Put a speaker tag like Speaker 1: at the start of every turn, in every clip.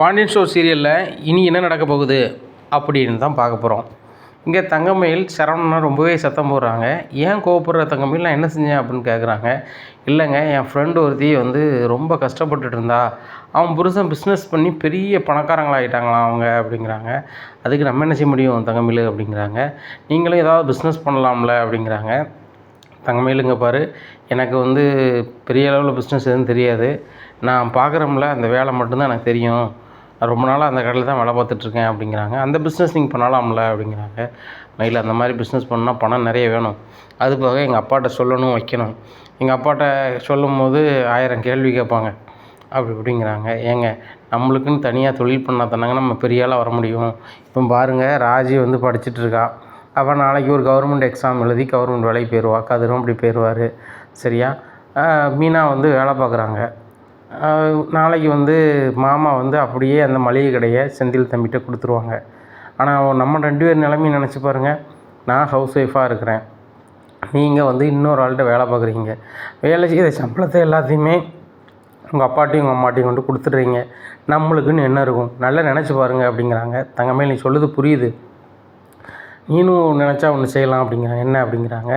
Speaker 1: Pandian store சீரியலில் இனி என்ன நடக்க போகுது அப்படின்னு தான் பார்க்க போகிறோம். இங்கே தங்கமயில் சரவணனை ரொம்பவே சத்தம் போடுறாங்க. ஏன் கோவப்படுற தங்கமயில், நான் என்ன செஞ்சேன் அப்படின்னு கேட்குறாங்க. இல்லைங்க, என் ஃப்ரெண்டு ஒருத்தி ரொம்ப கஷ்டப்பட்டுட்டு இருந்தா, அவன் புருஷன் பிஸ்னஸ் பண்ணி பெரிய பணக்காரங்களாகிட்டாங்களாம் அவங்க அப்படிங்கிறாங்க. அதுக்கு நம்ம என்ன செய்ய முடியும் தங்கமயில் அப்படிங்கிறாங்க. நீங்களும் ஏதாவது பிஸ்னஸ் பண்ணலாம்ல அப்படிங்கிறாங்க. தங்கமயிலுங்க பாரு, எனக்கு பெரிய அளவில் பிஸ்னஸ் எதுவும் தெரியாது. நான் பார்க்குறோம்ல அந்த வேலை மட்டும்தான் எனக்கு தெரியும். ரொம்ப நாளாக அந்த கடையில் தான் வேலை பார்த்துட்ருக்கேன் அப்படிங்கிறாங்க. அந்த பிஸ்னஸ் நீங்கள் பண்ணலாம்ல அப்படிங்கிறாங்க. மயில், அந்த மாதிரி பிஸ்னஸ் பண்ணால் பணம் நிறைய வேணும். அது போக எங்கள் அப்பாட்ட சொல்லணும், வைக்கணும். எங்கள் அப்பாட்ட சொல்லும்போது 1000 கேள்வி கேட்பாங்க அப்படிங்கிறாங்க. ஏங்க, நம்மளுக்குன்னு தனியாக தொழில் பண்ணால் தானாங்க நம்ம பெரிய ஆளாக வர முடியும். இப்போ பாருங்கள், ராஜி படிச்சுட்ருக்கா. அவள் நாளைக்கு ஒரு கவர்மெண்ட் எக்ஸாம் எழுதி கவர்மெண்ட் வேலைக்கு போயிடுவா. கதிரும் அப்படி போயிடுவார். சரியா? மீனா வேலை பார்க்குறாங்க. நாளைக்கு மாமா அப்படியே அந்த மளிகை கடையை செந்தில் தம்பிகிட்ட கொடுத்துருவாங்க. ஆனால் நம்ம 2 பேர் நிலைமையும் நினச்சி பாருங்கள். நான் ஹவுஸ் ஒய்ஃபாக இருக்கிறேன், நீங்கள் இன்னொரு ஆள்கிட்ட வேலை பார்க்குறீங்க. வேலை செய்கிற சம்பளத்தை எல்லாத்தையுமே உங்கள் அப்பாட்டையும் உங்கள் அம்மாட்டையும் கொண்டு கொடுத்துட்றீங்க. நம்மளுக்குன்னு என்ன இருக்கும்? நல்லா நினச்சி பாருங்கள் அப்படிங்கிறாங்க. தங்கமேல், நீ சொல்லுது புரியுது, நீனும் நினச்சா ஒன்று செய்யலாம் அப்படிங்கிறாங்க. என்ன அப்படிங்கிறாங்க.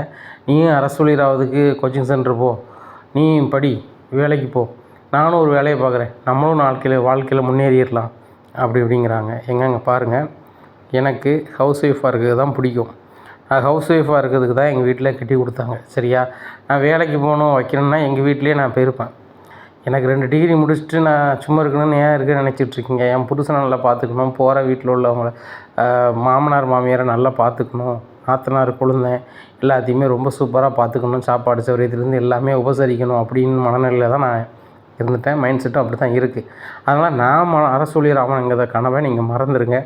Speaker 1: நீயும் அரசொலிராவதுக்கு கோச்சிங் சென்டர் போ, நீ படி, வேலைக்கு போ, நானும் ஒரு வேலையை பார்க்குறேன், நம்மளும் வாழ்க்கையில் முன்னேறிடலாம் அப்படிங்கிறாங்க. எங்கங்க பாருங்கள், எனக்கு ஹவுஸ் ஒய்ஃபாக இருக்கிறது தான் பிடிக்கும். நான் ஹவுஸ் ஒய்ஃபாக இருக்கிறதுக்கு தான் எங்கள் வீட்டில் கட்டி கொடுத்தாங்க. சரியா? நான் வேலைக்கு போகணும் வைக்கணும்னா எங்கள் வீட்டிலே நான் போயிருப்பேன். எனக்கு 2 டிகிரி முடிச்சுட்டு நான் சும்மா இருக்கணும்னு ஏன் இருக்குன்னு நினச்சிட்ருக்கீங்க? என் புருஷனை நல்லா பார்த்துக்கணும், போகிற வீட்டில் உள்ளவங்கள மாமனார் மாமியாரை நல்லா பார்த்துக்கணும், நாத்தனார் கொழுந்தேன் எல்லாத்தையுமே ரொம்ப சூப்பராக பார்த்துக்கணும், சாப்பாடு சௌகரியத்துலேருந்து எல்லாமே உபசரிக்கணும் அப்படின்னு மனநிலையில் தான் நான் இருந்துட்டேன். மைண்ட் செட்டும் அப்படி தான் இருக்குது. அதனால் நான் அரசொலிராமன்ங்கிறத கனவை நீங்கள் மறந்துடுங்க,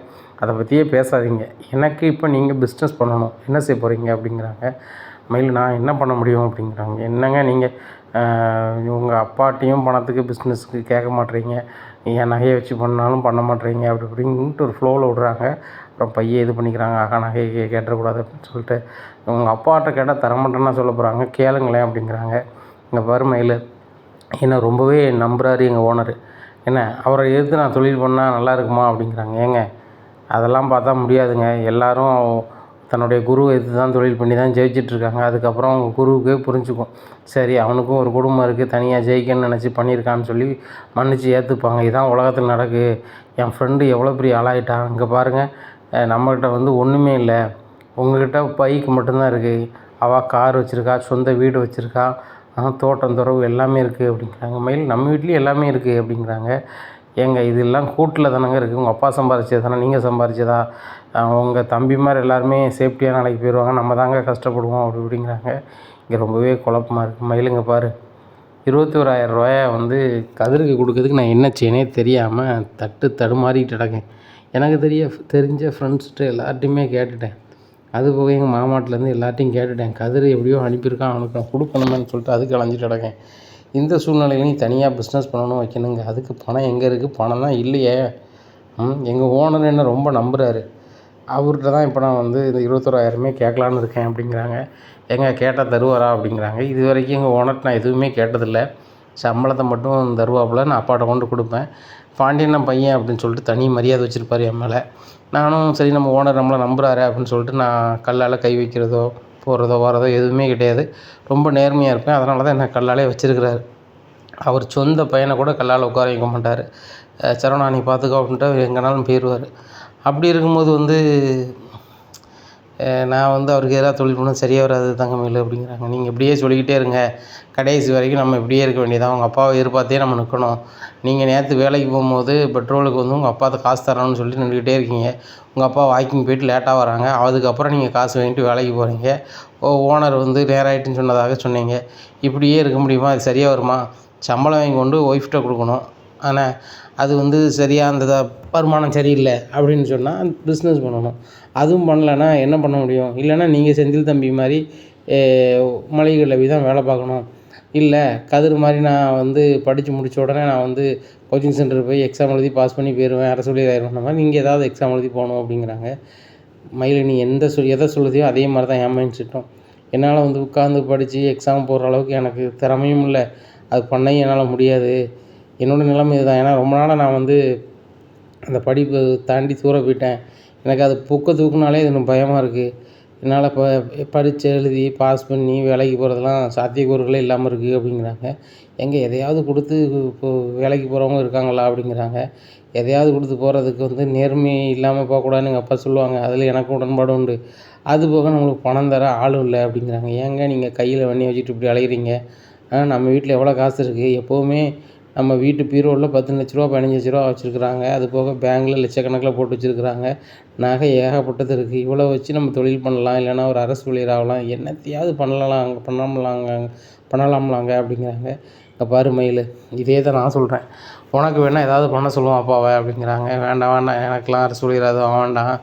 Speaker 1: அதை பற்றியே பேசாதீங்க. எனக்கு இப்போ நீங்கள் பிஸ்னஸ் பண்ணணும், என்ன செய்ய போகிறீங்க அப்படிங்கிறாங்க. மயில், நான் என்ன பண்ண முடியும் அப்படிங்கிறாங்க. என்னங்க நீங்கள் உங்கள் அப்பாட்டையும் பணத்துக்கு பிஸ்னஸுக்கு கேட்க மாட்டேறீங்க, என் நகையை வச்சு பண்ணாலும் பண்ண மாட்டேறீங்க அப்படின்ட்டு ஒரு ஃப்ளோவில் விடுறாங்க. அப்புறம் பையை இது பண்ணிக்கிறாங்க. ஆகா, நகையை கேட்டுறக்கூடாது அப்படின்னு சொல்லிட்டு உங்கள் அப்பாட்ட கேட்டால் தரமாட்டேன்னா சொல்ல போகிறாங்க, கேளுங்களேன் அப்படிங்கிறாங்க. இங்கே பாரு மயில், என்னை ரொம்பவே நம்புகிறாரு எங்கள் ஓனரு. என்ன, அவரை எதிர்த்து நான் தொழில் பண்ணால் நல்லா இருக்குமா அப்படிங்கிறாங்க. ஏங்க, அதெல்லாம் பார்த்தா முடியாதுங்க. எல்லோரும் தன்னுடைய குருவை எதிர்த்து தான் தொழில் பண்ணி தான் ஜெயிச்சிட்ருக்காங்க. அதுக்கப்புறம் அவங்க குருவுக்கே புரிஞ்சுக்கும், சரி அவனுக்கும் ஒரு குடும்பம் இருக்குது, தனியாக ஜெயிக்கணும்னு நினச்சி பண்ணியிருக்கான்னு சொல்லி மன்னிச்சு ஏற்றுப்பாங்க. இதான் உலகத்தில் நடக்கு. என் ஃப்ரெண்டு எவ்வளோ பெரிய ஆளாயிட்டான். இங்கே பாருங்கள், நம்மக்கிட்ட ஒன்றுமே இல்லை, உங்கள்கிட்ட பைக்கு மட்டும்தான் இருக்குது. அவள் கார் வச்சுருக்கா, சொந்த வீடு வச்சுருக்கா, தோட்டம் துறவு எல்லாமே இருக்குது அப்படிங்கிறாங்க. மயில், நம்ம வீட்லேயும் எல்லாமே இருக்குது அப்படிங்கிறாங்க. ஏங்க, இதெல்லாம் கூட்டில் தானங்க இருக்குது. உங்கள் அப்பா சம்பாரிச்சது தானே, நீங்கள் சம்பாரிச்சதா? உங்கள் தம்பி மாதிரி எல்லாருமே சேஃப்டியாக நாளைக்கு போயிடுவாங்க, நம்ம தாங்க கஷ்டப்படுவோம் அப்படிங்கிறாங்க. இங்கே ரொம்பவே குழப்பமாக இருக்குது. மயிலுங்க பாரு, 21,000 ரூபாயை கதிருக்கு கொடுக்கறதுக்கு நான் என்ன செய்யனே தெரியாமல் தடுமாறிக்கிட்டு கிடக்கேன். எனக்கு தெரிஞ்ச ஃப்ரெண்ட்ஸ்கிட்ட எல்லார்ட்டையுமே கேட்டுட்டேன். அது போக எங்கள் மாமாட்டிலேருந்து எல்லாத்தையும் கேட்டுட்டேன். கதிர் எப்படியோ அனுப்பியிருக்கான், அவனுக்கு நான் கொடுக்கணுமேன்னு சொல்லிட்டு அதுக்கு அலைஞ்சிட்டு கிடக்கேன். இந்த சூழ்நிலையிலையும் தனியாக பிஸ்னஸ் பண்ணணும் வைக்கணுங்க. அதுக்கு பணம் எங்கே இருக்குது? பணம் தான் இல்லையே. எங்கள் ஓனர் என்ன ரொம்ப நம்புகிறாரு. அவர்கிட்ட தான் இப்போ நான் இந்த 21,000 கேட்கலான்னு இருக்கேன் அப்படிங்கிறாங்க. எங்க கேட்டால் தருவாரா அப்படிங்கிறாங்க. இது வரைக்கும் எங்கள் ஓனர்கிட்ட நான் எதுவுமே கேட்டதில்லை. சம்பளத்தை மட்டும் தருவாப்புல, நான் அப்பாட்ட கொண்டு கொடுப்பேன். பாண்டியன் பையன் அப்படின்னு சொல்லிட்டு தனி மரியாதை வச்சுருப்பார் என் மேலே. நானும் சரி, நம்ம ஓனர் நம்மளை நம்புகிறாரு அப்படின்னு சொல்லிட்டு நான் கல்லால் கை வைக்கிறதோ போகிறதோ வரதோ எதுவுமே கிடையாது. ரொம்ப நேர்மையாக இருப்பேன். அதனால தான் என்ன கல்லாலே வச்சுருக்கிறாரு. அவர் சொந்த பையனை கூட கல்லால் உட்கார வைக்க மாட்டார். சரவணா நீ பார்த்துக்கோ அப்படின்ட்டு அவர் எங்கேனாலும் போயிடுவார். அப்படி இருக்கும்போது நான் அவருக்கு எதிராக தொழில் பண்ண சரியாக வராது தங்கமயில் அப்படிங்கிறாங்க. நீங்கள் இப்படியே சொல்லிக்கிட்டே இருங்க, கடைசி வரைக்கும் நம்ம இப்படியே இருக்க வேண்டியதான். உங்கள் அப்பாவை எதிர்பார்த்தே நம்ம நிற்கணும். நீங்கள் நேற்று வேலைக்கு போகும்போது பெட்ரோலுக்கு உங்கள் அப்பாவுக்கு காசு தரணும்னு சொல்லி நின்றுக்கிட்டே இருக்கீங்க. உங்கள் அப்பா வாக்கிங் போயிட்டு லேட்டாக வராங்க, அதுக்கப்புறம் நீங்கள் காசு வாங்கிட்டு வேலைக்கு போகிறீங்க. ஓனர் நேரம் ஆகிட்டுன்னு சொன்னதாக சொன்னீங்க. இப்படியே இருக்க முடியுமா? அது சரியாக வருமா? சம்பளம் வாங்கி கொண்டு ஒய்ஃப்கிட்ட கொடுக்கணும். ஆனால் அது சரியாக அந்த வருமானம் சரியில்லை அப்படின்னு சொன்னால் பிஸ்னஸ் பண்ணணும். அதுவும் பண்ணலைன்னா என்ன பண்ண முடியும்? இல்லைன்னா நீங்கள் செந்தில் தம்பி மாதிரி மளிகை கடையில் போய் தான் வேலை பார்க்கணும். இல்லை கதிர் மாதிரி நான் படித்து முடித்த உடனே நான் கோச்சிங் சென்டர் போய் எக்ஸாம் எழுதி பாஸ் பண்ணி போயிடுவேன், அரசொலிராயிருவேன் மாதிரி நீங்கள் ஏதாவது எக்ஸாம் எழுதி போகணும் அப்படிங்கிறாங்க. மயில், நீ எதை சொல்லுதியோ அதே மாதிரி தான் என் மைண்ட் செட்டும். என்னால் உட்காந்து படித்து எக்ஸாம் போடுற அளவுக்கு எனக்கு திறமையும் இல்லை, அது பண்ணையும் என்னால் முடியாது. என்னோடய நிலைமை இதுதான். ஏன்னா ரொம்ப நாளாக நான் அந்த படிப்பை தாண்டி தூர போயிட்டேன். எனக்கு அது புக்கை தூக்குனாலே எனக்கு பயமாக இருக்குது. என்னால் படித்து எழுதி பாஸ் பண்ணி வேலைக்கு போகிறதெல்லாம் சாத்தியக்கூறுகளே இல்லாமல் இருக்குது அப்படிங்கிறாங்க. எங்கே எதையாவது கொடுத்து வேலைக்கு போகிறவங்க இருக்காங்களா அப்படிங்கிறாங்க. எதையாவது கொடுத்து போகிறதுக்கு நேர்மை இல்லாமல் போகக்கூடாதுன்னு எங்கள் அப்பா சொல்லுவாங்க. அதில் எனக்கும் உடன்பாடு உண்டு. அதுபோக நம்மளுக்கு பணம் தர ஆளும் இல்லை அப்படிங்கிறாங்க. ஏங்க நீங்கள் கையில் வெண்ணி வச்சுட்டு இப்படி அலைகிறீங்க? நம்ம வீட்டில் எவ்வளோ காசு இருக்குது? எப்போவுமே நம்ம வீட்டு பீரோவில் 10 லட்ச ரூபா 15 லட்ச ரூபா வச்சுருக்குறாங்க. அது போக பேங்கில் லட்சக்கணக்கில் போட்டு வச்சுருக்குறாங்க. நகை ஏகப்பட்டது இருக்குது. இவ்வளோ வச்சு நம்ம தொழில் பண்ணலாம், இல்லைன்னா ஒரு அரசு ஊழியர் ஆகலாம், என்னத்தையாவது பண்ணலாம்லாங்க அப்படிங்கிறாங்க. இங்கே பாரு மயில், இதே தான் நான் சொல்கிறேன். உனக்கு வேணால் ஏதாவது பண்ண சொல்லுவோம் அப்பாவை அப்படிங்கிறாங்க. வேண்டாம் எனக்கெலாம் அரசு ஊழியர் எதுவும் வேண்டாம்,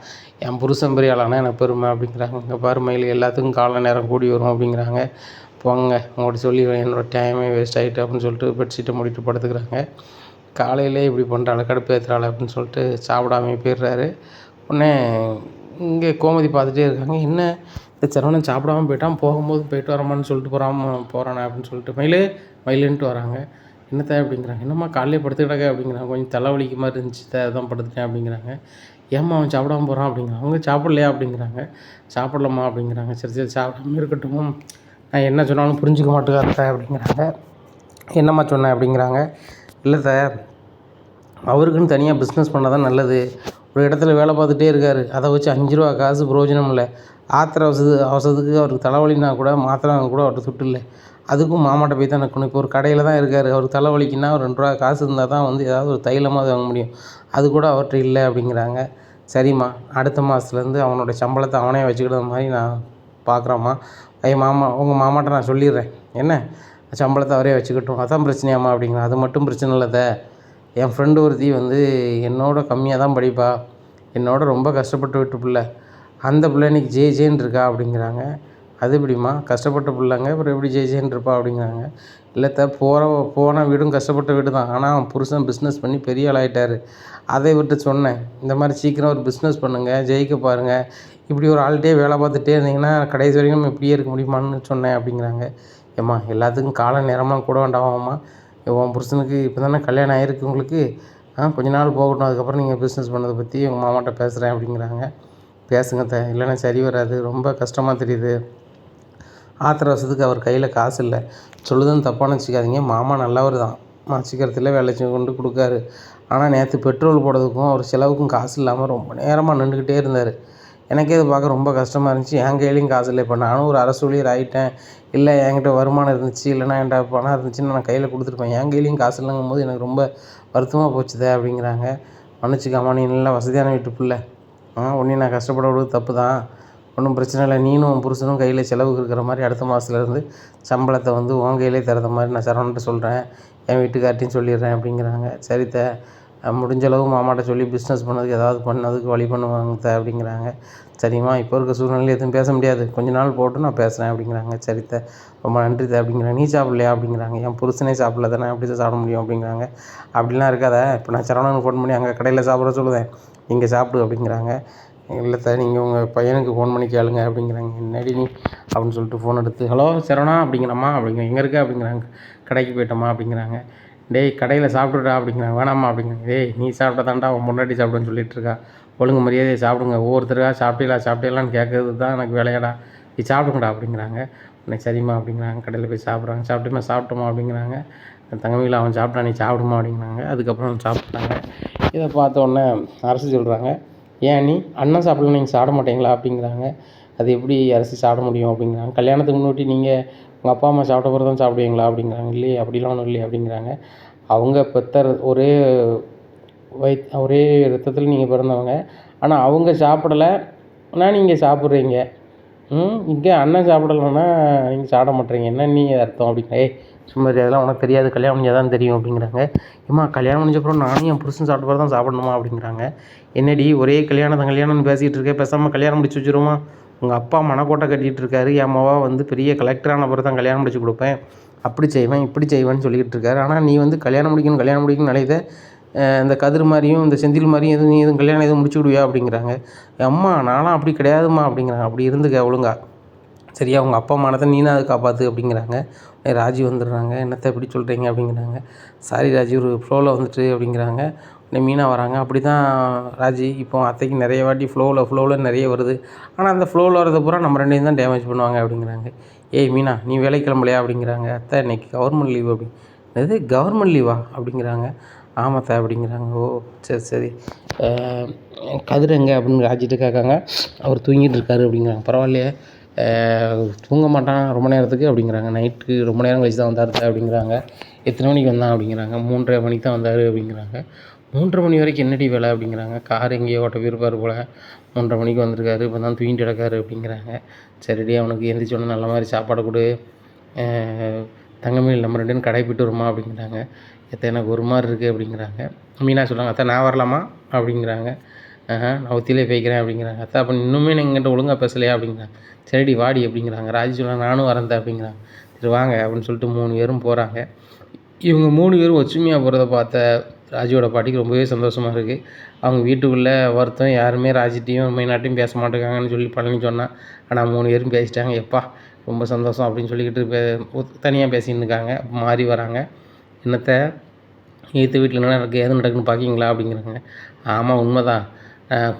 Speaker 1: என் புருஷன் பெரிய ஆளானா எனக்கு பெருமை அப்படிங்கிறாங்க. இங்கே பாரு மயில், எல்லாத்துக்கும் கால நேரம் கூடி வரும் அப்படிங்கிறாங்க. போங்க உங்கள்கிட்ட சொல்லி என்னோடய டைமே வேஸ்ட் ஆகிட்டு அப்படின்னு சொல்லிட்டு பெட்ஷீட்டை மூடிட்டு படுத்துக்கிறாங்க. காலையிலே இப்படி பண்ணுறாள், கடுப்பு ஏற்றுறாள் அப்படின்னு சொல்லிட்டு சாப்பிடாமே போயிடுறாரு. உடனே இங்கே கோமதி பார்த்துட்டே இருக்காங்க. என்ன இந்த சரவணன் சாப்பிடாமல் போயிட்டான், போகும்போது போயிட்டு வரமான்னு சொல்லிட்டு போகிறானே அப்படின்னு சொல்லிட்டு மயிலுன்ட்டு வராங்க. என்னத்தை அப்படிங்கிறாங்க. என்னம்மா காலையிலே படுத்து கிடக்க அப்படிங்கிறாங்க. கொஞ்சம் தலைவலிக்கு மாதிரி இருந்துச்சு, அதான் படுத்துட்டேன் அப்படிங்கிறாங்க. ஏம்மா அவன் சாப்பிடாமல் போகிறான் அப்படிங்கிறாங்க. அவங்க சாப்பிட்லையா அப்படிங்கிறாங்க. சாப்பிட்லம்மா அப்படிங்கிறாங்க. சரி சாப்பிடாம இருக்கட்டும், நான் என்ன சொன்னாலும் புரிஞ்சுக்க மாட்டேங்கிறத அப்படிங்கிறாங்க. என்னம்மா சொன்னேன் அப்படிங்கிறாங்க. இல்லை சார், அவருக்குன்னு தனியாக பிஸ்னஸ் பண்ணால் தான் நல்லது. ஒரு இடத்துல வேலை பார்த்துட்டே இருக்கார், அதை வச்சு 5 ரூபா காசு பிரயோஜனம் இல்லை. ஆத்திர அவசரத்துக்கு அவருக்கு தலைவலினா கூட மாத்திரை கூட அவர்கிட்ட துட்டு இல்லை. அதுக்கும் மாமாட்ட போய் தான் நிற்கணும். இப்போ ஒரு கடையில் தான் இருக்கார், அவருக்கு தலைவலிக்குன்னா ஒரு 2 ரூபா காசு இருந்தால் தான் ஏதாவது ஒரு தைலமாவது வாங்க முடியும். அது கூட அவர்கிட்ட இல்லை அப்படிங்கிறாங்க. சரிம்மா, அடுத்த மாதத்துலேருந்து அவனோட சம்பளத்தை அவனே வச்சுக்கிற மாதிரி நான் பார்க்குறேம்மா. உங்கள் மாமாட்ட நான் சொல்லிடுறேன், என்ன சம்பளத்தை அவரே வச்சுக்கட்டும், அதான் பிரச்சனையாம்மா அப்படிங்கிறேன். அது மட்டும் பிரச்சனை இல்லைத, என் ஃப்ரெண்டு ஒருத்தி என்னோட கம்மியாக தான் படிப்பா, என்னோட ரொம்ப கஷ்டப்பட்டு விட்டு பிள்ளை, அந்த பிள்ளை இன்றைக்கி ஜேன்னு இருக்கா அப்படிங்கிறாங்க. அது எப்படிம்மா, கஷ்டப்பட்ட பிள்ளைங்க அப்புறம் எப்படி ஜேன்னு இருப்பா அப்படிங்கிறாங்க. இல்லைத்த, போன வீடும் கஷ்டப்பட்ட வீடு தான், ஆனால் அவன் புருஷன் பிஸ்னஸ் பண்ணி பெரிய ஆள் ஆகிட்டார். அதை விட்டு சொன்னேன், இந்த மாதிரி சீக்கிரம் ஒரு பிஸ்னஸ் பண்ணுங்கள், ஜெயிக்க பாருங்கள், இப்படி ஒரு ஆள்கிட்டே வேலை பார்த்துட்டே இருந்தீங்கன்னா கடைசி வரைக்கும் நம்ம இப்படியே இருக்க முடியுமான்னு சொன்னேன் அப்படிங்கிறாங்க. ஏம்மா எல்லாத்துக்கும் கால நேரமாக கூட வேண்டாமாம்மா, உன் புருஷனுக்கு இப்போ தானே கல்யாணம் ஆகிருக்கு உங்களுக்கு, கொஞ்ச நாள் போகட்டும், அதுக்கப்புறம் நீங்கள் பிஸ்னஸ் பண்ணதை பற்றி உங்கள் மாமாட்ட பேசுகிறேன் அப்படிங்கிறாங்க. பேசுங்க இல்லைன்னா சரி வராது, ரொம்ப கஷ்டமாக தெரியுது. ஆத்திர அவசரத்துக்கு அவர் கையில் காசு இல்லை, சொல்லுதுன்னு தப்பான வச்சுக்காதீங்க, மாமா நல்லவர் தான், சீக்கிரத்தில் வேலை கொண்டு கொடுக்காரு. ஆனால் நேற்று பெட்ரோல் போடுறதுக்கும் அவர் செலவுக்கும் காசு இல்லாமல் ரொம்ப நேரமாக நின்றுக்கிட்டே இருந்தார். எனக்கே இது பார்க்க ரொம்ப கஷ்டமாக இருந்துச்சு. என் கையிலையும் காசு இல்லை, இப்போ நானும் ஒரு அரசு ஊழியர் ஆகிட்டேன், இல்லை என்கிட்ட வருமானம் இருந்துச்சு, இல்லைனா என்கிட்ட பணம் இருந்துச்சுன்னு நான் கையில் கொடுத்துருப்பேன், என் கையிலையும் காசு இல்லைங்கும் போது எனக்கு ரொம்ப வருத்தமாக போச்சுதே அப்படிங்கிறாங்க. மன்னிச்சிக்காமா, நீ நல்லா வசதியான வீட்டு பிள்ளை, ஒன்றையும் நான் கஷ்டப்பட விடுறது தப்பு தான், ஒன்றும் பிரச்சனை இல்லை, நீனும் உன் புருஷனும் கையில் செலவுக்கு இருக்கிற மாதிரி அடுத்த மாதத்துலேருந்து சம்பளத்தை உன் கையிலே தரத மாதிரி நான் சரவணன்ட்ட சொல்கிறேன், என் வீட்டுக்கார்ட்டையும் சொல்லிடுறேன் அப்படிங்கிறாங்க. சரித்த, முடிஞ்ச அளவு மாமாட்ட சொல்லி பிஸ்னஸ் பண்ணதுக்கு ஏதாவது பண்ணதுக்கு வழி பண்ணுவாங்க அப்படிங்கிறாங்க. சரிம்மா, இப்போ இருக்க சூழ்நிலையில் எதுவும் பேச முடியாது, கொஞ்ச நாள் போட்டு நான் பேசுகிறேன் அப்படிங்கிறாங்க. சரித்த, ரொம்ப நன்றி அப்படிங்கிறாங்க. நீ சாப்பிட்லையா அப்படிங்கிறாங்க. என் புருஷனே சாப்பிடல தானே, எப்படி தான் சாப்பிட முடியும் அப்படிங்கிறாங்க. அப்படிலாம் இருக்காத, இப்போ நான் சரவணனுக்கு ஃபோன் பண்ணி அங்கே கடையில் சாப்பிட சொல்லுவேன், நீங்கள் சாப்பிடு அப்படிங்கிறாங்க. இல்லை சார், நீங்கள் உங்கள் பையனுக்கு ஃபோன் பண்ணி கேளுங்க அப்படிங்கிறாங்க. என்னடி நீ அப்படின்னு சொல்லிட்டு ஃபோன் எடுத்து, ஹலோ சரவணா அப்படிங்கிறம்மா அப்படிங்கிற, எங்கே இருக்க அப்படிங்கிறாங்க. கடைக்கு போயிட்டோம்மா அப்படிங்கிறாங்க. டேய் கடையில் சாப்பிட்டுடா அப்படிங்கிறாங்க. வேணாம்மா அப்படிங்கிறாங்க. டேய் நீ சாப்பிட்டா தான்டா அவன் முன்னாடி சாப்பிடுன்னு சொல்லிட்டு இருக்கா, ஒழுங்கு மரியாதையை சாப்பிடுங்க, ஒவ்வொருத்தருக்காக சாப்பிட்டீங்களான்னு கேட்கறது தான் எனக்கு வேலையாடா, நீ சாப்பிடுங்கடா அப்படிங்கிறாங்க. உடனே சரிம்மா அப்படிங்கிறாங்க. கடையில் போய் சாப்பிட்றாங்க. சாப்பிட்டோமா அப்படிங்கிறாங்க. தங்கமயில அவன் சாப்பிட்டா, நீ சாப்பிடுமா அப்படிங்கிறாங்க. அதுக்கப்புறம் சாப்பிட்டாங்க. இதை பார்த்த உடனே அரசு சொல்கிறாங்க, ஏன் நீ அண்ணன் சாப்பிடலாம் நீங்கள் சாப்பிட மாட்டீங்களா அப்படிங்கிறாங்க. அது எப்படி அரசி சாப்பிட முடியும் அப்படிங்கிறாங்க. கல்யாணத்துக்கு முன்னாடி நீங்கள் உங்கள் அப்பா அம்மா சாப்பிட்ட பிறகு தான் சாப்பிடுவீங்களா அப்படிங்கிறாங்க. இல்லையே, அப்படிலாம் ஒன்றும் இல்லையே அப்படிங்கிறாங்க. அவங்க பெத்த ஒரே ரத்தத்தில் நீங்கள் பிறந்தவங்க, ஆனால் அவங்க சாப்பிடலை, ஆனால் நீங்கள் சாப்பிட்றீங்க. இங்கே அண்ணன் சாப்பிடலைன்னா நீங்கள் சாப்பிட மாட்டேறீங்க, என்ன நீ அர்த்தம் அப்படிங்கிற. சும்மா அதெல்லாம் உனக்கு தெரியாது, கல்யாணம் முடிஞ்சால் தான் தெரியும் அப்படிங்கிறாங்க. ஏம்மா கல்யாணம் முடிஞ்சப்பறம் நானும் என் புருஷன் சாப்பிட்ட பிறகு தான் சாப்பிடணுமா அப்படிங்கிறாங்க. என்னடி ஒரே கல்யாணம்னு பேசிகிட்டு இருக்கேன், பேசாமல் கல்யாணம் முடிச்சு வச்சுருமா, உங்கள் அப்பா மனக்கோட்டை கட்டிகிட்டு இருக்காரு, என் மாவா பெரிய கலெக்டரான பிறகு தான் கல்யாணம் முடிச்சு கொடுப்பேன், அப்படி செய்வேன் இப்படி செய்வேன்னு சொல்லிக்கிட்டு இருக்காரு. ஆனால் நீ கல்யாணம் முடிக்கணும்னு நினைத, இந்த கதிர் மாதிரியும் இந்த செந்தில் மாதிரியும் நீ கல்யாணம் எதுவும் முடிச்சு விடுவியா அப்படிங்கிறாங்க. அம்மா நான்லாம் அப்படி கிடையாதும்மா அப்படிங்கிறாங்க. அப்படி இருந்துக்க ஒழுங்கா, சரியா, உங்கள் அப்பா மானத்தை நீனா அதை காப்பாற்று அப்படிங்கிறாங்க. ராஜி வந்துடுறாங்க. என்னத்தை எப்படி சொல்கிறீங்க அப்படிங்கிறாங்க. சாரி ராஜி, ஒரு ஃப்ளோவில் வந்துட்டு அப்படிங்கிறாங்க. இந்த மீனா வராங்க. அப்படி தான் ராஜி இப்போ அத்தைக்கு நிறைய வாட்டி ஃப்ளோவில் நிறைய வருது. ஆனால் அந்த ஃப்ளோவில் வரது பூரா நம்ம 2 தான் டேமேஜ் பண்ணுவாங்க அப்படிங்கிறாங்க. ஏய் மீனா, நீ வேலைக்கு கிளம்பலையா அப்படிங்கிறாங்க. அத்தை இன்னைக்கு கவர்மெண்ட் லீவு அப்படி. என்னது கவர்மெண்ட் லீவா அப்படிங்கிறாங்க. ஆமாத்த அப்படிங்கிறாங்க. ஓ சரி சரி. கதிர் எங்கே அப்படின்னு ராஜிட்டு கேட்காங்க. அவர் தூங்கிட்டு இருக்காரு அப்படிங்கிறாங்க. பரவாயில்லையே, தூங்க மாட்டான் ரொம்ப நேரத்துக்கு அப்படிங்கிறாங்க. நைட்டுக்கு ரொம்ப நேரம் கழிச்சு தான் வந்தார் அப்படிங்கிறாங்க. எத்தனை மணிக்கு வந்தான் அப்படிங்கிறாங்க. 3:30 மணிக்கு தான் வந்தார் அப்படிங்கிறாங்க. 3:30 மணி வரைக்கும் என்னடி வேலை அப்படிங்கிறாங்க. கார் எங்கேயோ ஓட்ட போயிருப்பார் போல், 3:30 மணிக்கு வந்திருக்காரு, இப்போ தான் தூங்கிட்டு கிடக்காரு அப்படிங்கிறாங்க. சரிடி, அவனுக்கு எந்திரிச்சோன்னே நல்ல மாதிரி சாப்பாடு கொடு, தங்கமயில் நம்ம 2 பேரும் கடை போய்ட்டு வருமா அப்படிங்கிறாங்க. எத்த எனக்கு ஒரு மாதிரி இருக்குது அப்படிங்கிறாங்க. மீனா சொல்கிறாங்க. அத்தை நான் வரலாமா அப்படிங்கிறாங்க. நான் ஒத்தியிலே போய்க்கிறேன் அப்படிங்கிறாங்க. அத்தை அப்போ இன்னுமே நீங்கள் எங்கிட்ட ஒழுங்காக பேசலையா அப்படிங்கிறாங்க. சரிடி வாடி அப்படிங்கிறாங்க. ராஜி சொல்கிறாங்க. நானும் வரேன் அப்படிங்கிறாங்க. சரி வாங்க அப்படின்னு சொல்லிட்டு 3 பேரும் போகிறாங்க. இவங்க 3 பேரும் ஒற்றுமையாக போகிறத பார்த்த ராஜியோட பாட்டிக்கு ரொம்பவே சந்தோஷமாக இருக்குது. அவங்க வீட்டுக்குள்ளே வருத்தம் யாருமே ராஜிட்டையும் மைனாட்டையும் பேச மாட்டேங்காங்கன்னு சொல்லி பழனி சொன்னான். ஆனால் 3 பேரும் பேசிட்டாங்க. எப்பா ரொம்ப சந்தோஷம் அப்படின்னு சொல்லிக்கிட்டு தனியாக பேசின்னு இருக்காங்க. மாறி வராங்க. என்னத்தை எதிர்த்த வீட்டில் என்ன நடக்குது ஏது நடக்குதுன்னு பார்க்கிங்களா அப்படிங்கிறாங்க. ஆமாம் உண்மைதான்,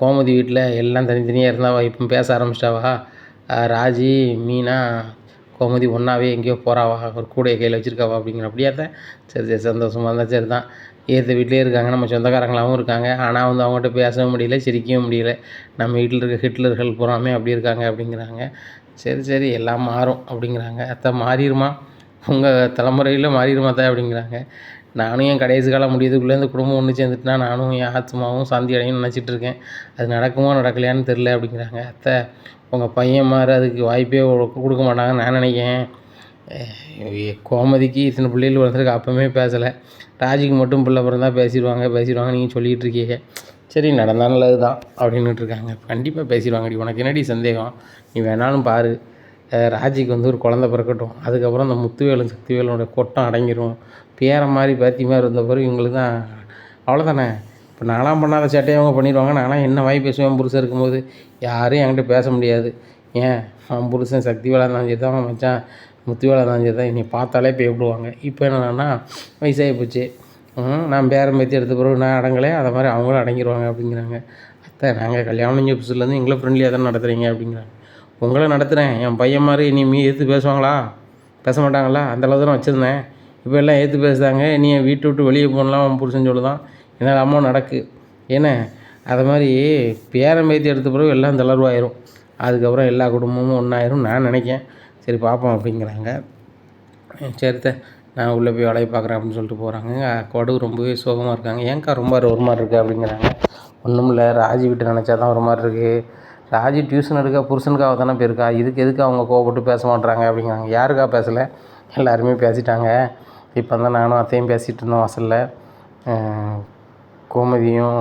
Speaker 1: கோமதி வீட்டில் எல்லாம் தனித்தனியாக இருந்தாவா, இப்போ பேச ஆரம்பிச்சிட்டாவா, ராஜி மீனா கோமதி ஒன்றாவே எங்கேயோ போகிறாவா, ஒரு கூடையை கையில் வச்சுருக்காவா அப்படிங்கிற. அப்படியா தான். சரி சரி சந்தோஷமாக இருந்தால் சரி தான். ஏற்ற வீட்டிலே இருக்காங்க, நம்ம சொந்தக்காரங்களாகவும் இருக்காங்க. ஆனால் வந்து அவங்ககிட்ட பேசவும் முடியல, சிரிக்கவும் முடியல. நம்ம வீட்டில் இருக்க ஹிட்லர்கள் பூராமே அப்படி இருக்காங்க அப்படிங்கிறாங்க. சரி சரி எல்லாம் மாறும் அப்படிங்கிறாங்க. அத்தை மாறிடுமா, உங்கள் தலைமுறையில் மாறிடுமா தான் அப்படிங்கிறாங்க. நானும் என் கடைசி காலம் முடியதுக்குள்ளே இந்த குடும்பம் ஒன்று சேர்ந்துட்டுனா நானும் என் ஆத்மாவும் சாந்தி அடையும் நினச்சிட்ருக்கேன். அது நடக்குமோ நடக்கலையான்னு தெரில அப்படிங்கிறாங்க. அத்தை உங்கள் பையன் மாதிரி அதுக்கு வாய்ப்பே கொடுக்க மாட்டாங்கன்னு நான் நினைக்கிறேன். கோமதிக்கு இத்தனை பிள்ளைகள் வளர்ந்துருக்கு, அப்போவுமே பேசலை. ராஜிக்கு மட்டும் பிள்ளை பிறந்தா பேசிடுவாங்க நீங்கள் சொல்லிகிட்டு இருக்கீங்க. சரி நடந்தால் நல்லது தான் அப்படின்னுட்டுருக்காங்க. கண்டிப்பாக பேசிடுவாங்கடி, உனக்கு என்னடி சந்தேகம், நீ வேணாலும் பாரு. ராஜிக்கு வந்து ஒரு குழந்த பிறக்கட்டும், அதுக்கப்புறம் அந்த முத்துவேலும் சக்திவேலனோட கொட்டம் அடங்கிடும். பேரை மாதிரி பேத்தி மாதிரி இருந்த பிறகு இவங்களுக்கு தான் அவ்வளோதானே. இப்போ நான்லாம் பண்ணாத சேட்டையை அவங்க பண்ணிடுவாங்க. நான்லாம் என்ன வாய் பேசுவேன் புருஷன் இருக்கும்போது, யாரும் என்கிட்ட பேச முடியாது. ஏன் அவன் புருஷன் சக்திவேலா இருந்தாலும் சரி தான், அவன் மச்சான் முத்துவேலா இருந்தாலும் சரி தான், என்னை பார்த்தாலே பயப்படுவாங்க. இப்போ என்னன்னா வயசாகி போச்சு, நான் பேரம் பேத்தி எடுத்த பிறகு நான் அடங்கலை, அதை மாதிரி அவங்களும் அடங்கிடுவாங்க அப்படிங்கிறாங்க. அத்தை நாங்கள் கல்யாணம் முடிஞ்ச புதுசுலேருந்து எங்களை ஃப்ரெண்ட்லியாக தானே நடத்துகிறீங்க அப்படிங்கிறாங்க. உங்களை நடத்துகிறேன், என் பையன் மாதிரி நீ எதிர்த்து பேசுவாங்களா, பேச மாட்டாங்களா, அந்தளவு தான் வச்சுருந்தேன். இப்போ எல்லாம் ஏற்று பேசுகிறாங்க. நீ வீட்டை விட்டு வெளியே போகலாம் அவன் புருஷன் சொல்லுதான், என்னால் அம்மா நடக்கு. ஏன்னா அதை மாதிரி பேரம் பேத்தி எடுத்த பிறகு எல்லாம் தளர்வாயிரும், அதுக்கப்புறம் எல்லா குடும்பமும் ஒன்றாயிரும் நான் நினைக்கேன். சரி பார்ப்போம் அப்படிங்கிறாங்க. சரித்த நான் உள்ளே போய் வேலையை பார்க்குறேன் அப்படின்னு சொல்லிட்டு போகிறாங்க. கொடு ரொம்பவே சோகமாக இருக்காங்க. ஏன்க்கா ரொம்ப ஒரு மாதிரி இருக்குது அப்படிங்கிறாங்க. ஒன்றும் இல்லை, ராஜி வீட்டை நினச்சா தான் ஒரு மாதிரி இருக்குது. ராஜி டியூஷன் எடுக்க புருஷனுக்காக தானே போயிருக்கா, இதுக்கு எதுக்கு அவங்க கோவப்பட்டு பேச மாட்றாங்க அப்படிங்கிறாங்க. யாருக்கா பேசலை, எல்லாருமே பேசிட்டாங்க. இப்போ தான் நானும் அத்தையும் பேசிகிட்டு இருந்தோம் வாசலில். கோமதியும்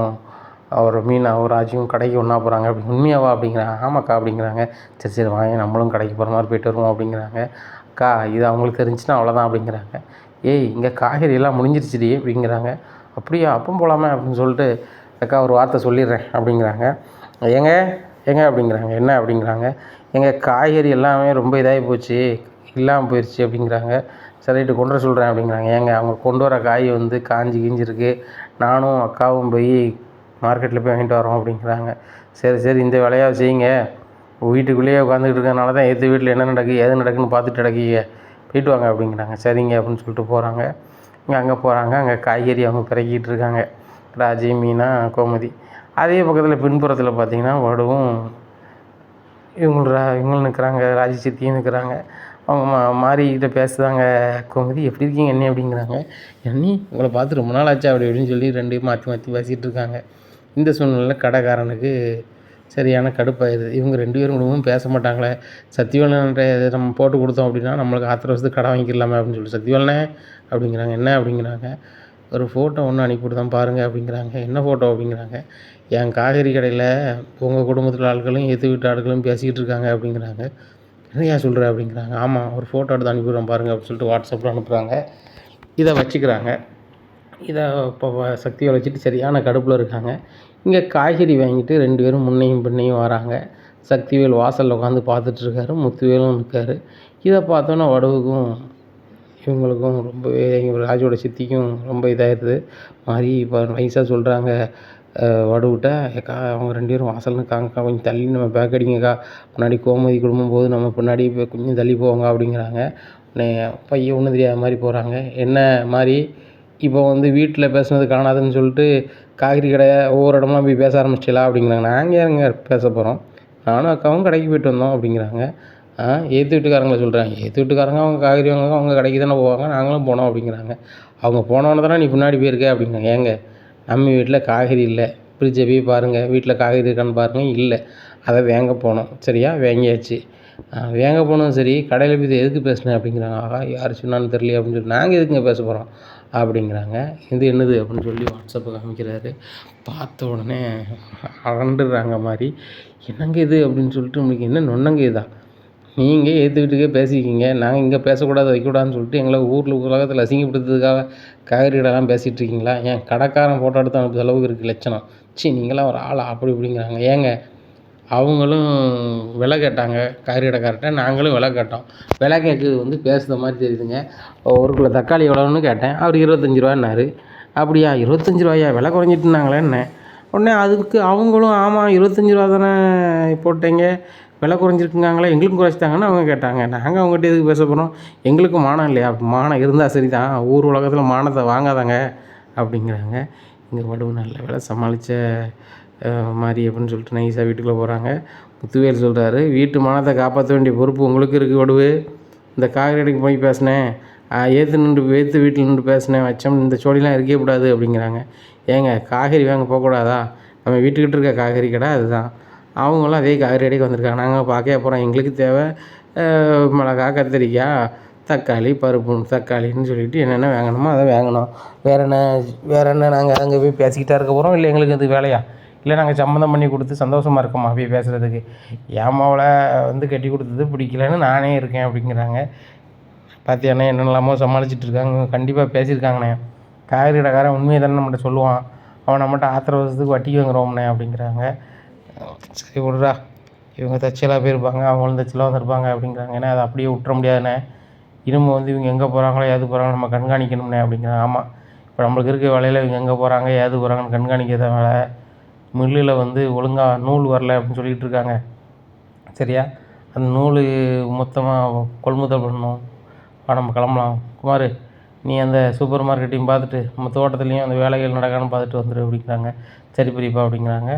Speaker 1: அவர் மீனாவும் ராஜியும் கடைக்கு ஒன்றா போகிறாங்க அப்படி. உண்மையாவா அப்படிங்கிறாங்க. ஆமாக்கா அப்படிங்கிறாங்க. சரி சரி வாங்க நம்மளும் கடைக்கு போகிற மாதிரி போய்ட்டு வருவோம் அப்படிங்கிறாங்க. அக்கா இது அவங்களுக்கு தெரிஞ்சுன்னா அவ்வளோதான் அப்படிங்கிறாங்க. ஏய் இங்கே காய்கறியெல்லாம் முடிஞ்சிருச்சுடி அப்படிங்கிறாங்க. அப்படியா அப்போ போகலாமே அப்படின்னு சொல்லிட்டு அக்கா ஒரு வார்த்தை சொல்லிடுறேன் அப்படிங்கிறாங்க. ஏங்க ஏங்க அப்படிங்கிறாங்க. என்ன அப்படிங்கிறாங்க. எங்கள் காய்கறி எல்லாமே ரொம்ப இதாகி போச்சு, இல்லாமல் போயிடுச்சு அப்படிங்கிறாங்க. சரிட்டு கொண்டு வர சொல்கிறேன் அப்படிங்கிறாங்க. ஏங்க அவங்க கொண்டு வர காய் வந்து காஞ்சி கிஞ்சிருக்கு, நானும் அக்காவும் போய் மார்க்கெட்டில் போய் வாங்கிட்டு வரோம் அப்படிங்கிறாங்க. சரி சரி இந்த வேலையாக செய்யுங்க, வீட்டுக்குள்ளேயே உட்காந்துக்கிட்டு இருக்கிறனால தான் எது வீட்டில் என்ன நடக்குது ஏது நடக்குதுன்னு பார்த்துட்டு கிடக்கீங்க, போயிட்டு வாங்க அப்படிங்கிறாங்க. சரிங்க அப்படின்னு சொல்லிட்டு போகிறாங்க. அங்கே போகிறாங்க. அங்கே காய்கறி அவங்க பிறக்கிட்டு இருக்காங்க, ராஜி மீனா கோமதி. அதே பக்கத்தில் பின்புறத்தில் பார்த்திங்கன்னா வடுவும் இவங்களும் நிற்கிறாங்க, ராஜி சித்தியும் நிற்கிறாங்க. அவங்க மாறிக்கிட்ட பேசுகிறாங்க. கோமதி எப்படி இருக்கீங்க அண்ணி அப்படிங்கிறாங்க. அண்ணி உங்களை பார்த்து ரொம்ப நாள் ஆச்சா அப்படி அப்படின்னு சொல்லி 2 மாற்றி மாற்றி பேசிகிட்டு இருக்காங்க. இந்த சூழ்நிலையில் கடைக்காரனுக்கு சரியான கடுப்பாயிருது. இவங்க 2 பேரும் குடும்பமும் பேச மாட்டாங்களே, சத்தியவேலன்ட்ட நம்ம போட்டு கொடுத்தோம் அப்படின்னா நம்மளுக்கு ஆத்திர வருஷத்துக்கு கடை வாங்கிக்கலாமே அப்படின்னு சொல்லி சத்தியவேலனே அப்படிங்கிறாங்க. என்ன அப்படிங்கிறாங்க. ஒரு ஃபோட்டோ ஒன்று அனுப்பிவிட்டு தான் பாருங்கள் அப்படிங்கிறாங்க. என்ன ஃபோட்டோ அப்படிங்கிறாங்க. என் காய்கறி கடையில் உங்கள் குடும்பத்தில் ஆட்களும் எதிர்த்து வீட்டு ஆட்களும் பேசிக்கிட்டு இருக்காங்க அப்படிங்கிறாங்க. என்னையா சொல்கிற அப்படிங்கிறாங்க. ஆமாம் ஒரு ஃபோட்டோ எடுத்து அனுப்பிவிடுறோம் பாருங்கள் அப்படின்னு சொல்லிட்டு வாட்ஸ்அப்பில் அனுப்புகிறாங்க. இதை வச்சுக்கிறாங்க. இதை இப்போ சக்தியை வச்சுட்டு சரியான கடுப்பில் இருக்காங்க. இங்கே காய்கறி வாங்கிட்டு 2 பேரும் முன்னையும் பின்னையும் வராங்க. சக்திவேல் வாசலில் உட்காந்து பார்த்துட்ருக்காரு, முத்துவேலும் இருக்கார். இதை பார்த்தோன்னே வடுவுக்கும் இவங்களுக்கும் ரொம்பவே எங்கள் ராஜுவோட சித்திக்கும் ரொம்ப இதாகிடுது. மாறி இப்போ நைஸாக சொல்கிறாங்க வடுவுட்ட, "ஏக்கா அவங்க 2 பேரும் வாசல்ல நிற்காங்கக்கா, கொஞ்சம் தள்ளி நம்ம பேக் அடிங்கக்கா, முன்னாடி கோமதி குடும்பம் போது நம்ம பின்னாடி இப்போ கொஞ்சம் தள்ளி போங்க" அப்படிங்கிறாங்க. உடனே பையன் ஒன்றும் தெரியாத மாதிரி போகிறாங்க. என்ன மாதிரி இப்போ வந்து வீட்டில் பேசுனது காணாதுன்னு சொல்லிட்டு காய்கறி கடை ஒவ்வொரு இடமா போய் பேச ஆரம்பிச்சிட்டீங்களா அப்படிங்கிறாங்க. நாங்கள் ஏங்க பேச போகிறோம், நானும் அக்காவும் கடைக்கு போயிட்டு வந்தோம் அப்படிங்கிறாங்க. எதிர்த்த வீட்டுக்காரங்கள சொல்கிறாங்க. எதிர்த்த வீட்டுக்காரங்க அவங்க காய்கறி வாங்க அவங்க கடைக்கு தானே போவாங்க, நாங்களும் போனோம் அப்படிங்கிறாங்க. அவங்க போனோன்னே தானே நீ பின்னாடி போயிருக்க அப்படிங்கிறாங்க. ஏங்க நம்ம வீட்டில் காய்கறி இல்லை, ஃப்ரிட்ஜை போய் பாருங்கள், வீட்டில் காய்கறி இருக்கான்னு பாருங்கள், இல்லை. அதை வாங்க போனோம், சரியா, வாங்கியாச்சு. வாங்க போனதும் சரி, கடையில் போய் எதுக்கு பேசுனேன் அப்படிங்கிறாங்க. ஆகா யார் சொன்னான்னு தெரியலையே அப்படின்னு சொல்லி, நாங்கள் எதுக்குங்க பேச போகிறோம் அப்படிங்கிறாங்க. இது என்னது அப்படின்னு சொல்லி வாட்ஸ்அப்பை காமிக்கிறாரு. பார்த்த உடனே அரண்டுறாங்க மாதிரி, என்னங்க இது அப்படின்னு சொல்லிட்டு, உங்களுக்கு என்ன நொன்னங்க இதா, நீங்கள் எதிர்த்த வீட்டுக்கே பேசிக்கிங்க, நாங்கள் இங்கே பேசக்கூடாது வைக்கக்கூடாதுன்னு சொல்லிட்டு எங்களை உலகத்தில் அசிங்கப்படுத்துறதுக்காக காய்கறி கடைலாம் பேசிகிட்டு இருக்கீங்களா? ஏன் கடைக்காரன் ஃபோட்டோ எடுத்து அனுப்புகிற அளவுக்கு இருக்குது லட்சணம். நீங்களாம் ஒரு ஆளா அப்படி இப்படிங்கிறாங்க. ஏங்க அவங்களும் விலை கேட்டாங்க காய்கறி கடைக்காரர்கிட்ட, நாங்களும் விலை கேட்டோம். விலை கேட்குறது வந்து பேசுகிற மாதிரி தெரியுதுங்க. 1 கிலோ தக்காளி எவ்வளோன்னு கேட்டேன், அவர் 25 ரூபான்னாரு. அப்படியா 25 ரூபாயா, விலை குறைஞ்சிட்டுனாங்களேன்னே. உடனே அதுக்கு அவங்களும் ஆமாம் 25 ரூபா தானே போட்டீங்க, விலை குறைஞ்சிருக்குங்காங்களே, எங்களுக்கும் குறைச்சிட்டாங்கன்னு அவங்க கேட்டாங்க. நாங்கள் அவங்ககிட்ட எதுக்கு பேச போகிறோம், எங்களுக்கும் மானம் இல்லையா, மானம் இருந்தால் சரி தான், ஊர் உலகத்தில் மானத்தை வாங்காதாங்க அப்படிங்கிறாங்க. இங்கே வடுவு நல்ல வேலை சமாளித்த மாதிரி அப்படின்னு சொல்லிட்டு நைஸாக வீட்டுக்குள்ளே போகிறாங்க. முத்துவேல் சொல்கிறாரு, வீட்டு மானத்தை காப்பாற்ற வேண்டிய பொறுப்பு உங்களுக்கு இருக்குது வடுவு. இந்த காய்கறி கடைக்கு போய் பேசினேன், ஏற்று வீட்டில் நின்று பேசினேன் வச்சோம், இந்த சோழிலாம் இருக்கவே கூடாது அப்படிங்கிறாங்க. ஏங்க காய்கறி வாங்க போகக்கூடாதா, நம்ம வீட்டுக்கிட்ட இருக்க காய்கறி கடை அதுதான், அவங்களும் அதே காய்கறி கடைக்கு வந்திருக்காங்க, நாங்கள் பார்க்க போகிறோம், எங்களுக்கு தேவை மிளகா, கத்திரிக்காய், தக்காளி, பருப்பு, தக்காளின்னு சொல்லிட்டு என்னென்ன வாங்கணுமோ அதை வாங்கணும். வேறு என்ன நாங்கள் அங்கே போய் பேசிக்கிட்டா இருக்க போகிறோம், இல்லை எங்களுக்கு அது வேலையா, இல்லை நாங்கள் சம்மந்தம் பண்ணி கொடுத்து சந்தோஷமாக இருக்கோமா போய் பேசுகிறதுக்கு, என் மாவளை வந்து கட்டி கொடுத்தது பிடிக்கலன்னு நானே இருக்கேன் அப்படிங்கிறாங்க. பார்த்தியாண்ணே என்னென்னலாமோ சமாளிச்சுட்டு இருக்காங்க, கண்டிப்பாக பேசியிருக்காங்கண்ணே, காய்கறி கடைக்காரன் உண்மையை தானே நம்மகிட்ட சொல்லுவான், அவன் நம்மகிட்ட ஆத்திர வருஷத்துக்கு வட்டிக்கு வாங்குறோம்ண்ணே அப்படிங்கிறாங்க. சரி விட்றா, இவங்க தச்சலாக போயிருப்பாங்க, அவங்களும் தச்சலாக வந்திருப்பாங்க அப்படிங்கிறாங்க. ஏன்னா அதை அப்படியே விட்டுற முடியாதுண்ணே, இனிமே வந்து இவங்க எங்கே போகிறாங்களோ ஏது போகிறாங்களோ நம்ம கண்காணிக்கணும்ண்ணே அப்படிங்கிறாங்க. ஆமாம், இப்போ நம்மளுக்கு இருக்க வேலையில் இவங்க எங்கே போகிறாங்க ஏது போகிறாங்கன்னு கண்காணிக்கிறத வேலை. மில்லில் வந்து ஒழுங்காக நூல் வரல அப்படின்னு சொல்லிகிட்டு இருக்காங்க, சரியா, அந்த நூல் மொத்தமாக கொள்முதல் பண்ணணும். நம்ம கிளம்பலாம் குமார், நீ அந்த சூப்பர் மார்க்கெட்டையும் பார்த்துட்டு நம்ம தோட்டத்துலேயும் அந்த வேலைகள் நடக்கான்னு பார்த்துட்டு வந்துடு அப்படிங்கிறாங்க. சரி பெரியப்பா அப்படிங்கிறாங்க.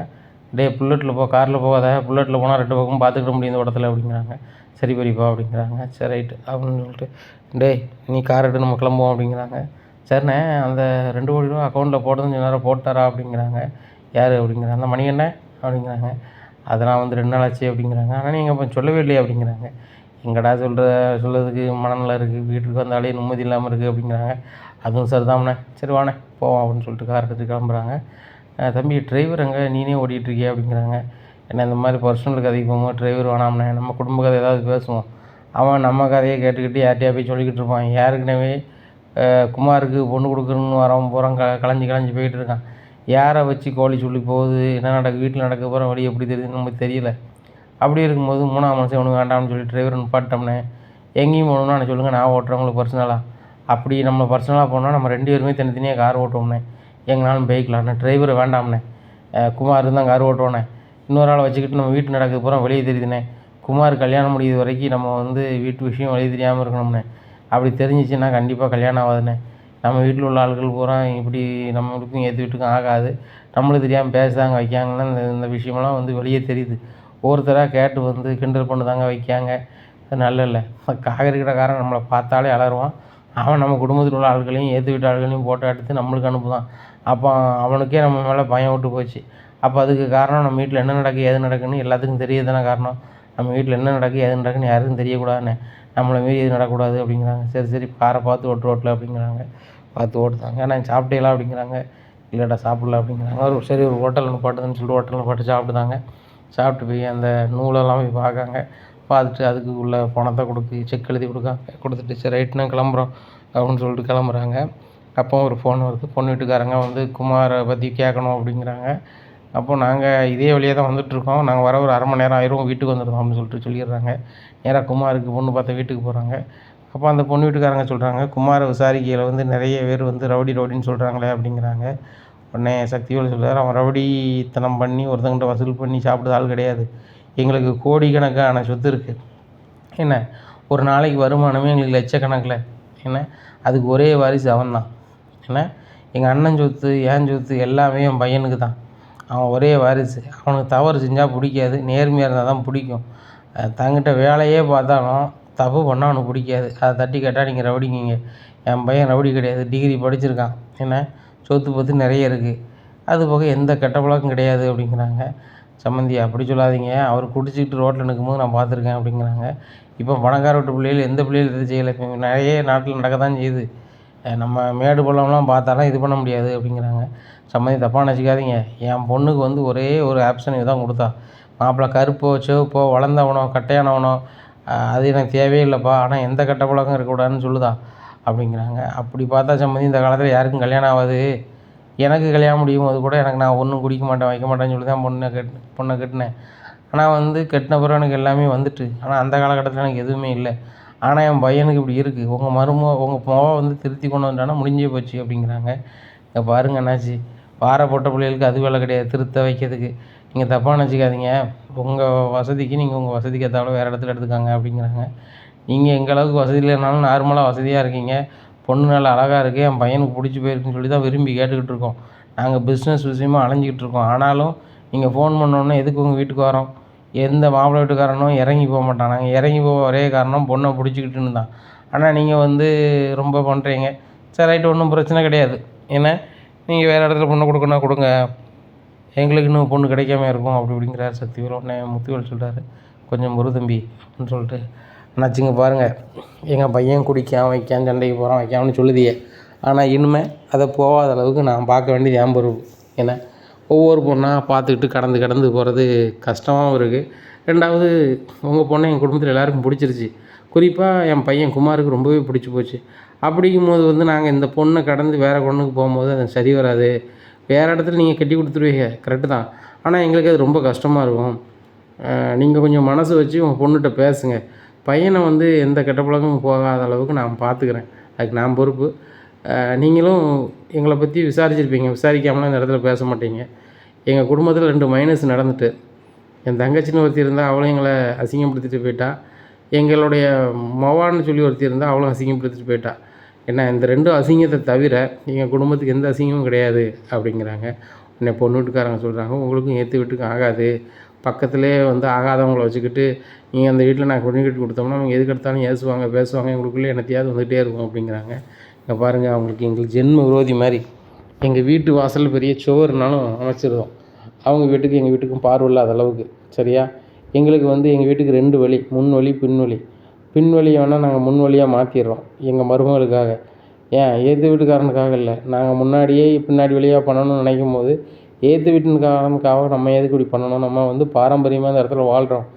Speaker 1: புல்லட்டில் காரில் போகாத, புல்லட்டில் போனால் 2 பக்கமும் பார்த்துக்கிட முடியும் இந்த தோட்டத்தில் அப்படிங்கிறாங்க. சரி பெரியப்பா அப்படிங்கிறாங்க. சரி ரைட்டு அப்படின்னு சொல்லிட்டு, நீ கார் எடுத்து நம்ம கிளம்புவோம் அப்படிங்கிறாங்க. சரிண்ணே, அந்த 2 கோடி ரூபா அக்கௌண்ட்டில் போட்டதுன்னு சொன்னாரா, போட்டாரா அப்படிங்கிறாங்க. யார் அப்படிங்கிறாங்க. அந்த மணிகண்ணன் அப்படிங்கிறாங்க. அதெல்லாம் வந்து 2 நாள் ஆச்சு அப்படிங்கிறாங்க. ஆனால் நீங்கள் அப்போ சொல்லவே இல்லையே அப்படிங்கிறாங்க. எங்கடா சொல்கிறதுக்கு மனநிலை இருக்குது, வீட்டுக்கு வந்தாலே நிம்மதி இல்லாமல் இருக்குது அப்படிங்கிறாங்க. அதுவும் சரிதாம்ண்ணே, சரி வாண்ணே போவோம் அப்படின்னு சொல்லிட்டு கார் எடுத்து கிளம்புறாங்க. தம்பி டிரைவர் எங்கே, நீனே ஓட்டிகிட்ருக்கியா அப்படிங்கிறாங்க. ஏன்னா இந்த மாதிரி பர்சனல் கதைக்கு போகும்போது டிரைவர் வேணாம்ண்ணே, நம்ம குடும்ப கதை ஏதாவது பேசுவோம், அவன் நம்ம கதையை கேட்டுக்கிட்டு யார்கிட்டையா போய் சொல்லிக்கிட்டு இருப்பான். ஏற்கனவே குமாருக்கு பொண்ணு கொடுக்குறன்னு வரவன் போகிறான், கலைஞ்சி போயிட்டு இருக்கான். யாரை வச்சு கோழி சொல்லி போகுது, என்ன வீட்டில் நடக்க போகிற வழி எப்படி தெரியுதுன்னு நமக்கு தெரியல. அப்படி இருக்கும்போது 3ஆம் மனுஷன் ஒன்று வேண்டாம்னு சொல்லி டிரைவர் நிப்பாட்டோம்னே, எங்கேயும் போகணுன்னா நான் சொல்லுங்கள், நான் ஓட்டுறவங்களுக்கு பர்சனலாக, அப்படி நம்ம பர்சனலாக போனால் நம்ம 2 பேருமே தனித்தனியாக கார் ஓட்டுவோம்னே, எங்கேனாலும் போய்க்கலாம்ண்ணே, டிரைவர் வேண்டாம்ண்ணே, குமார் தான் கார் ஓட்டுவோண்ணே, இன்னொரு ஆளை வச்சுக்கிட்டு நம்ம வீட்டு நடக்க போகிறோம் வெளியே தெரியுதுண்ணே, குமார் கல்யாணம் முடியுது வரைக்கும் நம்ம வந்து வீட்டு விஷயம் வெளியே தெரியாமல் இருக்கணும்ண்ணே, அப்படி தெரிஞ்சிச்சுன்னா கண்டிப்பாக கல்யாணம் ஆகாதுண்ணே, நம்ம வீட்டில் உள்ள ஆட்கள் பூரா இப்படி நம்மளுக்கும் ஏற்று வீட்டுக்கும் ஆகாது, நம்மளுக்கு தெரியாமல் பேசுதாங்க வைக்காங்கன்னா இந்த விஷயமெல்லாம் வந்து வெளியே தெரியுது, ஒவ்வொருத்தராக கேட்டு வந்து கிண்டல் பண்ணுதாங்க வைக்காங்க, அது நல்ல இல்லை. காய்கறி கடைக்காரன் நம்மளை பார்த்தாலே அலறுவான், அவன் நம்ம குடும்பத்தில் உள்ள ஆட்களையும் ஏற்று வீட்டு ஆட்களையும் ஃபோட்டோ எடுத்து நம்மளுக்கு அனுப்புதான். அப்போ அவனுக்கே நம்ம மேலே பயம் விட்டு போச்சு. அப்போ அதுக்கு காரணம் நம்ம வீட்டில் என்ன நடக்குது ஏது நடக்குதுன்னு எல்லாத்துக்கும் தெரியதானே காரணம். நம்ம வீட்டில் என்ன நடக்குது ஏது நடக்குதுன்னு யாருக்கும் தெரியக்கூடாதுண்ணே, நம்மளை மீறி எது நடக்கக்கூடாது அப்படிங்கிறாங்க. சரி காரை பார்த்து ரோட்டில் அப்படிங்கிறாங்க. பார்த்து ஓட்டுதாங்க. நான் சாப்பிட்டீங்களா அப்படிங்கிறாங்க. இல்லைடா சாப்பிடல அப்படிங்கிறாங்க. ஒரு ஹோட்டலில் நிப்பாட்டுதுன்னு சொல்லிட்டு ஹோட்டலில் நிப்பாட்டி சாப்பிட்டுதாங்க. சாப்பிட்டு போய் அந்த நூலெல்லாம் போய் பார்க்காங்க. பார்த்துட்டு அதுக்கு உள்ள பணத்தை செக் எழுதி கொடுத்துட்டு சரி ரைட்டு நான் கிளம்புறோம் அப்படின்னு சொல்லிட்டு கிளம்புறாங்க. அப்போ ஒரு ஃபோன் வருது, பொண்ணு வீட்டுக்காரங்க வந்து குமாரை பற்றி கேட்கணும் அப்படிங்கிறாங்க. அப்போது நாங்கள் இதே வழியாக தான் வந்துட்டுருக்கோம், நாங்கள் வர ஒரு 1/2 மணி நேரம் ஆயிரும், வீட்டுக்கு வந்துடுறோம் அப்படின்னு சொல்லிட்டு சொல்லிடுறாங்க. நேராக குமாருக்கு பொண்ணு பார்த்த வீட்டுக்கு போகிறாங்க. அப்போ அந்த பொண்ணு வீட்டுக்காரங்க சொல்கிறாங்க, குமாரை விசாரிக்கையில் வந்து நிறைய பேர் வந்து ரவுடின்னு சொல்கிறாங்களே அப்படிங்கிறாங்க. உடனே சக்திவேல் சொல்கிறார், அவன் ரவுடித்தனம் பண்ணி ஒருத்தங்கிட்ட வசூல் பண்ணி சாப்பிட்றது ஆள் கிடையாது. எங்களுக்கு கோடிக்கணக்கான சொத்து இருக்குது. என்ன, ஒரு நாளைக்கு வருமானமே எங்களுக்கு லட்சக்கணக்கில். என்ன, அதுக்கு ஒரே வாரிசு அவன்தான். என்ன, எங்கள் அண்ணன் சொத்து என் சொத்து எல்லாமே என் பையனுக்கு தான். அவன் ஒரே வாரிசு. அவனுக்கு தவறு செஞ்சால் பிடிக்காது, நேர்மையாக இருந்தால் தான் பிடிக்கும். தங்கிட்ட வேலையே பார்த்தாலும் தப்பு பண்ணால் அவனுக்கு பிடிக்காது. அதை தட்டி கேட்டால் நீங்கள் ரவுடிங்க. என் பையன் ரவுடி கிடையாது, டிகிரி படிச்சிருக்கான். என்ன, சொத்து பத்து நிறைய இருக்குது, அது போக எந்த கெட்ட பழக்கம் கிடையாது அப்படிங்கிறாங்க. சம்மந்தி அப்படி சொல்லாதீங்க, அவர் குடிச்சிக்கிட்டு ரோட்டில் நிற்கும்போது நான் பார்த்துருக்கேன் அப்படிங்கிறாங்க. இப்போ பணக்கார வீட்டு பிள்ளைகள் எந்த பிள்ளைகள் எது செய்யலை, இப்போ நிறைய நாட்டில் நடக்க தான் செய்யுது. நம்ம மேடு பள்ளம்லாம் பார்த்தாலாம் இது பண்ண முடியாது அப்படிங்கிறாங்க. சம்மந்தி தப்பாக நினச்சிக்காதீங்க, என் பொண்ணுக்கு வந்து ஒரே ஒரு ஆப்ஷன் இதுதான் கொடுத்தா, மாப்பிள்ளை கருப்போ சிவப்போ வளர்ந்தவனோ கட்டையானவனோ அது எனக்கு தேவையே இல்லைப்பா, ஆனால் எந்த கெட்ட பழக்கம் இருக்கக்கூடாதுன்னு சொல்லுதா அப்படிங்கிறாங்க. அப்படி பார்த்தா சம்மந்தி இந்த காலத்தில் யாருக்கும் கல்யாணம் ஆகாது. எனக்கு கல்யாணம் முடியும் போது கூட எனக்கு நான் ஒன்றும் குடிக்க மாட்டேன் வைக்க மாட்டேன்னு சொல்லி தான் பொண்ணை கட்டினேன். ஆனால் வந்து கட்டின பிறகு எனக்கு எல்லாமே வந்துட்டு, ஆனால் அந்த காலகட்டத்தில் எனக்கு எதுவுமே இல்லை. ஆனால் என் பையனுக்கு இப்படி இருக்குது, உங்கள் உங்கள் மொவ வந்து திருத்தி கொண்டு வந்துட்டானா முடிஞ்சே போச்சு அப்படிங்கிறாங்க. இங்கே பாருங்க அண்ணாச்சி, பாரப்பட்ட பிள்ளைகளுக்கு அது வேலை கிடையாது திருத்த வைக்கிறதுக்கு. நீங்கள் தப்பாக நினச்சிக்காதீங்க, உங்கள் வசதிக்கு நீங்கள் உங்கள் வசதிக்கு ஏற்றாப்புல வேறு இடத்துல எடுத்துக்காங்க அப்படிங்கிறாங்க. நீங்கள் எங்கள் அளவுக்கு வசதி இல்லைனாலும் நார்மலாக வசதியாக இருக்கீங்க, பொண்ணு நல்லா அழகாக இருக்குது, என் பையனுக்கு பிடிச்சி போயிருக்குன்னு சொல்லி தான் விரும்பி கேட்டுக்கிட்டு இருக்கோம். நாங்கள் பிஸ்னஸ் விஷயமா அலைஞ்சிக்கிட்டு இருக்கோம். ஆனாலும் நீங்கள் ஃபோன் பண்ணோன்னே எதுக்கு உங்கள் வீட்டுக்கு வரோம், எந்த மாப்பிள்ளை வீட்டுக்காரனும் இறங்கி போக மாட்டான். நாங்கள் இறங்கி போக ஒரே காரணம் பொண்ணை பிடிச்சிக்கிட்டுன்னு தான். ஆனால் நீங்கள் வந்து ரொம்ப பண்ணுறீங்க. சரி ரைட்டு, ஒன்றும் பிரச்சனை கிடையாது. ஏன்னா நீங்கள் வேறு இடத்துல பொண்ணை கொடுக்கணுன்னா கொடுங்க, எங்களுக்கு இன்னும் பொண்ணு கிடைக்காம இருக்கும் அப்படி இப்படிங்கிறார் சக்திவேல். உடனே முத்துவேல் சொல்கிறாரு, கொஞ்சம் பொறு தம்பி அப்படின்னு சொல்லிட்டு, அண்ணாச்சிங்க பாருங்கள், எங்கள் பையன் குடிக்கான் வைக்கான் சண்டைக்கு போகிறான் வைக்கான்னு சொல்லுதியே, ஆனால் இனிமேல் அதை போகாத அளவுக்கு நான் பார்க்க வேண்டியது என் பொறுப்பு. ஏன்னா ஒவ்வொரு பொண்ணாக பார்த்துக்கிட்டு கடந்து போகிறது கஷ்டமாகவும் இருக்குது. ரெண்டாவது உங்கள் பொண்ணை என் குடும்பத்தில் எல்லாருக்கும் பிடிச்சிருச்சு, குறிப்பாக என் பையன் குமாருக்கு ரொம்பவே பிடிச்சி போச்சு. அப்படிங்கும்போது வந்து நாங்கள் இந்த பொண்ணை கடந்து வேறு பொண்ணுக்கு போகும்போது அது சரி வராது. வேறு இடத்துல நீங்கள் கட்டி கொடுத்துருவீங்க கரெக்டு தான், ஆனால் எங்களுக்கு அது ரொம்ப கஷ்டமாக இருக்கும். நீங்கள் கொஞ்சம் மனசு வச்சு உங்கள் பொண்ணுகிட்ட பேசுங்க. பையனை வந்து எந்த கெட்ட பழக்கமும் போகாத அளவுக்கு நான் பார்த்துக்கிறேன், அதுக்கு நான் பொறுப்பு. நீங்களும் எங்களை பற்றி விசாரிச்சிருப்பீங்க, விசாரிக்காமலாம் இந்த இடத்துல பேச மாட்டீங்க. எங்கள் குடும்பத்தில் 2 மைனஸ் நடந்துட்டு, என் தங்கச்சின்னு ஒருத்தி இருந்தால் அவளும் எங்களை அசிங்கப்படுத்திட்டு போயிட்டா, எங்களுடைய மவான்னு சொல்லி ஒருத்தி இருந்தால் அவளும் அசிங்கப்படுத்திட்டு போயிட்டா. ஏன்னா இந்த 2 அசிங்கத்தை தவிர எங்கள் குடும்பத்துக்கு எந்த அசிங்கமும் கிடையாது அப்படிங்கிறாங்க. உடனே பொண்ணு வீட்டுக்காரங்க சொல்கிறாங்க, உங்களுக்கும் ஏற்று வீட்டுக்கும் ஆகாது, பக்கத்துலேயே வந்து ஆகாதவங்களை வச்சுக்கிட்டு நீங்கள் அந்த வீட்டில் நான் பொண்ணு கட்டி கொடுத்தோம்னா அவங்க எதுக்கு எடுத்தாலும் ஏசுவாங்க பேசுவாங்க, எங்களுக்குள்ளே என்னத்தையாவது வந்துகிட்டே இருக்கும் அப்படிங்கிறாங்க. இங்கே பாருங்கள், எங்களுக்கு ஜென்ம விரோதி மாதிரி. எங்கள் வீட்டு வாசலில் பெரிய சுவர்னாலும் அமைச்சிருந்தோம், அவங்க வீட்டுக்கு எங்கள் வீட்டுக்கும் பார்வை இல்லாத அளவுக்கு. சரியா, எங்களுக்கு வந்து எங்கள் வீட்டுக்கு 2 வழி, முன் வழி பின் வழி. பின் வழியை வேணால் நாங்கள் முன் வழியாக மாற்றிடுறோம் எங்கள் மருமகளுக்காக. ஏன் எதிர்த்து வீட்டுக்காரனுக்காக இல்லை, நாங்கள் முன்னாடியே பின்னாடி வழியாக பண்ணணும்னு நினைக்கும் போது எதிர்த்து வீட்டுக்காரனுக்காக நம்ம எதுக்கு இப்படி பண்ணணும், நம்ம வந்து பாரம்பரியமாக அந்த இடத்துல வாழ்கிறோம்.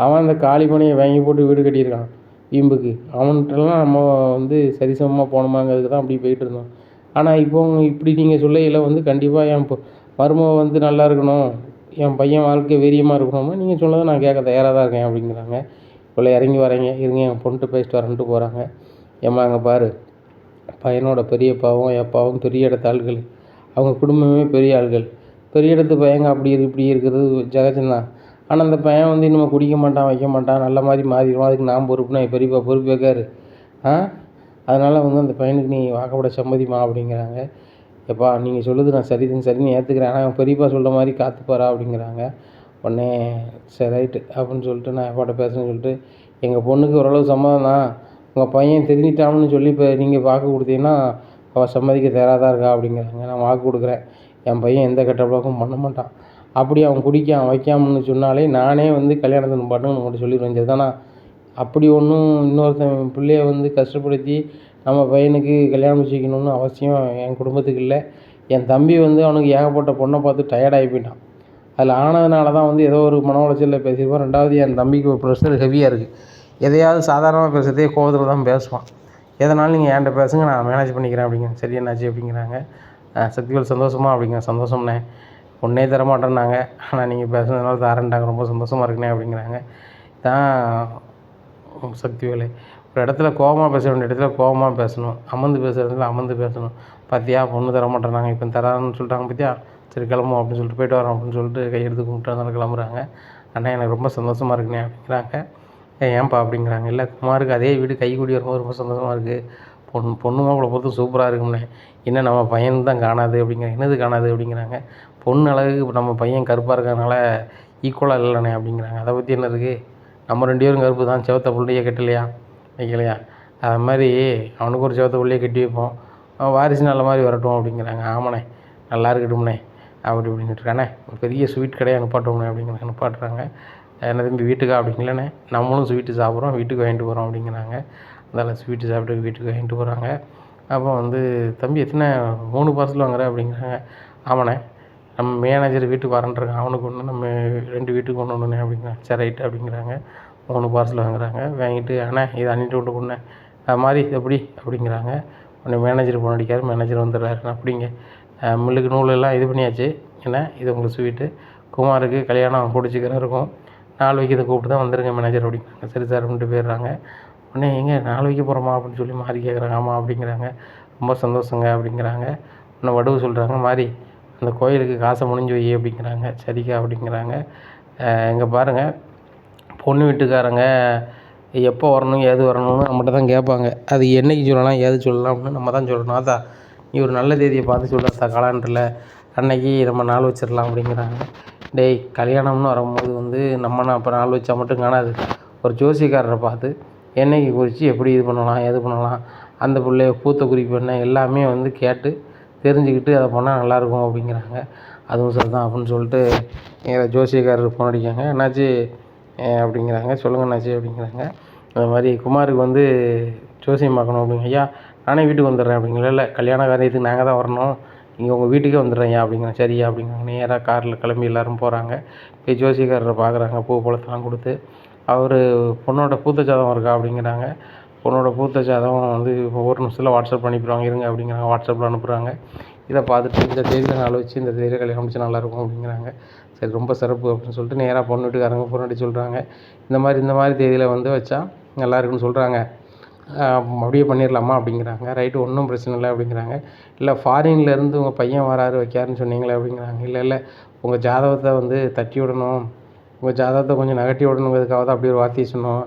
Speaker 1: அவன் அந்த காலி பணியை வாங்கி போட்டு வீடு கட்டியிருக்கான் வீம்புக்கு, அவன்கிட்டலாம் நம்ம வந்து சரிசமமாக போகணுமாங்கிறதுக்கு தான் அப்படி போயிட்டு இருந்தோம். ஆனால் இப்போ இப்படி நீங்கள் சொல்லையில் வந்து கண்டிப்பாக என் மருமக வந்து நல்லா இருக்கணும், என் பையன் வாழ்க்கை வீரியமாக இருக்கணும்னா நீங்கள் சொன்னதை நான் கேட்க தயாராக தான் இருக்கேன் அப்படிங்கிறாங்க. இவ்வளோ இறங்கி வரீங்க, இருங்க என் பொண்ணுட்டு பேசிட்டு வரேன்ட்டு போகிறாங்க. ஏம்மா அங்கே பாரு, பையனோட பெரியப்பாவும் எப்பாவும் பெரிய இடத்து ஆள்கள், அவங்க குடும்பமே பெரிய ஆள்கள், பெரிய இடத்து பையங்க அப்படி இப்படி இருக்கிறது ஜகஜம்தான். ஆனால் அந்த பையன் வந்து இன்னும் குடிக்க மாட்டான் வைக்க மாட்டான் நல்ல மாதிரி மாறிடுவான், அதுக்கு நான் பொறுப்புனா என் பெரியப்பா பொறுப்பு வைக்காரு. அதனால் வந்து அந்த பையனுக்கு நீ வாக்கப்பட சம்மதிமா அப்படிங்கிறாங்க. எப்பா நீங்கள் சொல்லுது நான் சரின்னு ஏற்றுக்கிறேன், ஆனால் என் பெரியப்பா சொல்கிற மாதிரி காத்துப்பாரா அப்படிங்கிறாங்க. உடனே சரி ரைட்டு அப்படின்னு சொல்லிட்டு நான் எப்பாட்ட பேசுகிறேன்னு சொல்லிட்டு, எங்கள் பொண்ணுக்கு ஓரளவு சம்மதம் தான், உங்கள் பையன் தெரிஞ்சிட்டான்னு சொல்லி இப்போ நீங்கள் வாக்கு கொடுத்தீங்கன்னா அவள் சம்மதிக்க தயாராக தான் இருக்கா அப்படிங்கிறாங்க. நான் வாக்கு கொடுக்குறேன், என் பையன் எந்த கெட்ட பழக்கமும் பண்ண மாட்டான், அப்படி அவன் குடிக்கான் வைக்காமன்னு சொன்னாலே நானே வந்து கல்யாணத்தை பண்ணுன்னு உங்கள்கிட்ட சொல்லிடுவேன். சரிதானா, அப்படி ஒன்றும் இன்னொருத்தன் பிள்ளைய வந்து கஷ்டப்படுத்தி நம்ம பையனுக்கு கல்யாணம் வச்சுக்கணும்னு அவசியம் என் குடும்பத்துக்கு இல்லை. என் தம்பி வந்து அவனுக்கு ஏகப்பட்ட பொண்ணை பார்த்து டயர்டாகி போயிட்டான், அதில் ஆனதுனால தான் வந்து ஏதோ ஒரு மன உளைச்சலில் பேசியிருப்பான். ரெண்டாவது என் தம்பிக்கு ஒரு ப்ரெஷர் ஹெவியாக இருக்குது, எதையாவது சாதாரணமாக பேசுகிறதே கோவத்தில் தான் பேசுவான். எதனாலும் நீங்கள் என்கிட்ட பேசுங்க, நான் மேனேஜ் பண்ணிக்கிறேன் அப்படிங்கிறேன். சரி என்னாச்சு அப்படிங்கிறாங்க. சக்திவேல் சந்தோஷமா அப்படிங்கிறேன். சந்தோஷம்ண்ணே, ஒன்றே தரமாட்டேன்னாங்க, ஆனால் நீங்கள் பேசுனதுனால தாரேன்ட்டாங்க, ரொம்ப சந்தோஷமாக இருக்குண்ணே அப்படிங்கிறாங்க. தான் சக்திவேல். ஒரு இடத்துல கோவமா பேச வேண்டிய இடத்துல கோவமா பேசணும், அமர்ந்து பேசுகிற இடத்துல அமர்ந்து பேசணும். பார்த்தியா பொண்ணு தர மாட்டேறாங்க, இப்போ தரான்னு சொல்லிட்டாங்க பார்த்தியா, சரி கிளம்புவோம் அப்படின்னு சொல்லிட்டு போயிட்டு வரோம் அப்படின்னு சொல்லிட்டு கையெடுத்து கும்பிட்டு வந்தாலும் கிளம்புறாங்க. அண்ணா எனக்கு ரொம்ப சந்தோஷமாக இருக்குண்ணே அப்படிங்கிறாங்க. ஏன்பா அப்படிங்கிறாங்க. இல்லை குமாருக்கு அதே வீடு கைக்கூடி வரும்போது ரொம்ப சந்தோஷமாக இருக்குது. பொண்ணு மாப்பிளை பொறுத்து சூப்பராக இருக்கும்ண்ணே. என்ன நம்ம பையன் தான் காணாது அப்படிங்கிறாங்க. என்னது காணாது அப்படிங்கிறாங்க. பொண்ணு அழகுக்கு இப்போ நம்ம பையன் கருப்பாக இருக்கிறதுனால ஈக்குவலாக இல்லைண்ணே அப்படிங்கிறாங்க. அதை பற்றி என்ன இருக்குது, நம்ம 2 பேரும் கருப்பு தான், செவத்த புள்ளையே கட்டலையா வைக்கலையா, அது மாதிரி அவனுக்கு ஒரு செவத்த புள்ளையே கட்டி வைப்போம், வாரிசு நல்ல மாதிரி வரட்டும் அப்படிங்கிறாங்க. ஆமாண்ணே நல்லா இருக்கட்டும்ண்ணே அப்படி இப்படின்ட்டு இருக்கானே, பெரிய ஸ்வீட் கடையை நிப்பாட்டோம்ண்ணே அப்படிங்கிறாங்க. நிப்பாட்டுறாங்க. என்ன தம்பி வீட்டுக்கா அப்படிங்களேண்ணே, நம்மளும் ஸ்வீட்டு சாப்பிட்றோம் வீட்டுக்கு வாங்கிட்டு போகிறோம் அப்படிங்கிறாங்க. அதனால் ஸ்வீட்டு சாப்பிட்டு வீட்டுக்கு வாங்கிட்டு போகிறாங்க. அப்போ தம்பி எத்தனை 3 பார்சல் வாங்குற அப்படிங்கிறாங்க. ஆமாண்ணே நம்ம மேனேஜர் வீட்டுக்கு வரேன்ருக்கான், அவனுக்கு ஒன்று நம்ம 2 வீட்டுக்கு ஒன்று ஒன்றுண்ணே அப்படிங்கிறாங்க. சரி ரைட்டு அப்படிங்கிறாங்க. 3 பார்சல் வாங்குறாங்க. வாங்கிட்டு அண்ணே இதை அன்னிட்டு விட்டு போண்ணே, அது மாதிரி எப்படி அப்படிங்கிறாங்க. உடனே மேனேஜர் ஃபோன் அடிக்கார். மேனேஜர் வந்துடுறாரு. அப்படிங்க மில்லுக்கு நூலெல்லாம் இது பண்ணியாச்சு, என்ன இது உங்களுக்கு ஸ்வீட்டு, குமாருக்கு கல்யாணம் பிடிச்சிக்கிற இருக்கும், 4 வைக்கிறத கூப்பிட்டு தான் வந்துருங்க மேனேஜர் அப்படிங்கிறாங்க. சரி சார் அப்படின்ட்டு போயிடுறாங்க. உடனே எங்கே 4 வைக்க போகிறோமா அப்படின்னு சொல்லி மாறி கேட்குறாங்க. ஆமாம் அப்படிங்கிறாங்க. ரொம்ப சந்தோஷங்க அப்படிங்கிறாங்க. உடனே வடுவு சொல்கிறாங்க, மாதிரி அந்த கோயிலுக்கு காசை முடிஞ்சு வை அப்படிங்கிறாங்க. சரிக்கா அப்படிங்கிறாங்க. இங்கே பாருங்கள், பொண்ணு வீட்டுக்காரங்க எப்போ வரணும் ஏது வரணும்னு நம்மகிட்ட தான் கேட்பாங்க. அது என்றைக்கு சொல்லலாம் ஏது சொல்லலாம்னு நம்ம தான் சொல்லணும். அதான் நீ ஒரு நல்ல தேதியை பார்த்து சொல்ல காலாண்டில் அன்னைக்கு நம்ம நாள் வச்சிடலாம் அப்படிங்கிறாங்க. டேய் கல்யாணம்னு வரும்போது நம்ம அப்போ நாள் வச்சா மட்டும் காணாது, ஒரு ஜோசியக்காரரை பார்த்து என்னைக்கு குறித்து எப்படி இது பண்ணலாம் ஏது பண்ணலாம், அந்த பிள்ளைய பூத்த குறிப்பு என்ன எல்லாமே கேட்டு தெரிஞ்சுக்கிட்டு அதை பண்ணால் நல்லாயிருக்கும் அப்படிங்கிறாங்க. அதுவும் சரி தான் அப்படின்னு சொல்லிட்டு ஜோசியக்காரருக்கு ஃபோன் அடிக்காங்க. என்னாச்சு அப்படிங்கிறாங்க. சொல்லுங்கள் என்னாச்சு அப்படிங்கிறாங்க. அது மாதிரி குமாருக்கு ஜோசியம் பார்க்கணும் அப்படிங்க. ஐயா நானே வீட்டுக்கு வந்துடுறேன் அப்படிங்களா. இல்லை கல்யாண காரியத்துக்கு நாங்கள் தான் வரணும், இங்கே உங்கள் வீட்டுக்கே வந்துடுறேன் ஐயா அப்படிங்கிறேன். சரியா அப்படிங்கிறாங்க. நேராக காரில் கிளம்பி எல்லோரும் போகிறாங்க. போய் ஜோசியக்காரரை பார்க்குறாங்க. பூ பழத்தெல்லாம் கொடுத்து அவர் பொண்ணோட பூத்த ஜாதகம் இருக்கா அப்படிங்கிறாங்க. பொண்ணோட பூத்த ஜாதகம் ஒவ்வொரு நிமிஷத்தில் வாட்ஸ்அப் அனுப்பிடுவாங்க இருங்க அப்படிங்கிறாங்க. வாட்ஸ்அப்பில் அனுப்புகிறாங்க. இதை பார்த்துட்டு இந்த தேதியில் நாள் வச்சு இந்த தேதியில் கல்யாணம் முடிச்சா நல்லாயிருக்கும் அப்படிங்கிறாங்க. சரி ரொம்ப சிறப்பு அப்படின்னு சொல்லிட்டு நேராக பொண்ணு வீட்டுக்காரங்க ஃபோன் அடித்து சொல்கிறாங்க. இந்த மாதிரி தேதியில் வச்சா நல்லா இருக்குன்னு சொல்கிறாங்க, அப்படியே பண்ணிடலாமா அப்படிங்கிறாங்க. ரைட்டு ஒன்றும் பிரச்சனை இல்லை அப்படிங்கிறாங்க. இல்லை ஃபாரின்லேருந்து உங்கள் பையன் வராரு வைக்காருன்னு சொன்னீங்களே அப்படிங்கிறாங்க. இல்லை உங்கள் ஜாதகத்தை தட்டி விடணும், உங்கள் ஜாதகத்தை கொஞ்சம் நகட்டி விடணுங்கிறதுக்காக தான் அப்படி ஒரு வார்த்தையை சொன்னோம்.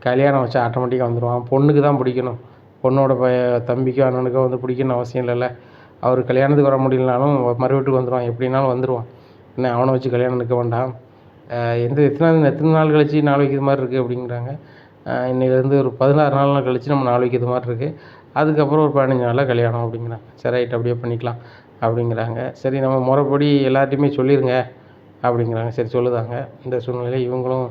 Speaker 1: கல்யாணம் வச்சா ஆட்டோமேட்டிக்காக வந்துடுவான், பொண்ணுக்கு தான் பிடிக்கணும், பொண்ணோட தம்பிக்கோ அண்ணனுக்கோ பிடிக்கணும்னு அவசியம் இல்லைல்ல, அவர் கல்யாணத்துக்கு வர முடியலனாலும் மறு வீட்டுக்கு வந்துடுவான், எப்படினாலும் வந்துடுவான், என்ன அவனை வச்சு கல்யாணம் நிற்க வேண்டாம், எத்தனை நாள் கழிச்சு நாள் வைக்கிற மாதிரி இருக்குது அப்படிங்கிறாங்க. இன்னையிலேருந்து ஒரு 16 நாள் கழித்து நம்ம நாள் வைக்கிற மாதிரி இருக்குது, அதுக்கப்புறம் ஒரு 15 நாளில் கல்யாணம் அப்படிங்கிறாங்க. சரி ரைட் அப்படியே பண்ணிக்கலாம் அப்படிங்கிறாங்க. சரி நம்ம முறைப்படி எல்லார்ட்டையுமே சொல்லிடுங்க அப்படிங்கிறாங்க. சரி சொல்லுதாங்க. இந்த சூழ்நிலையில் இவங்களும்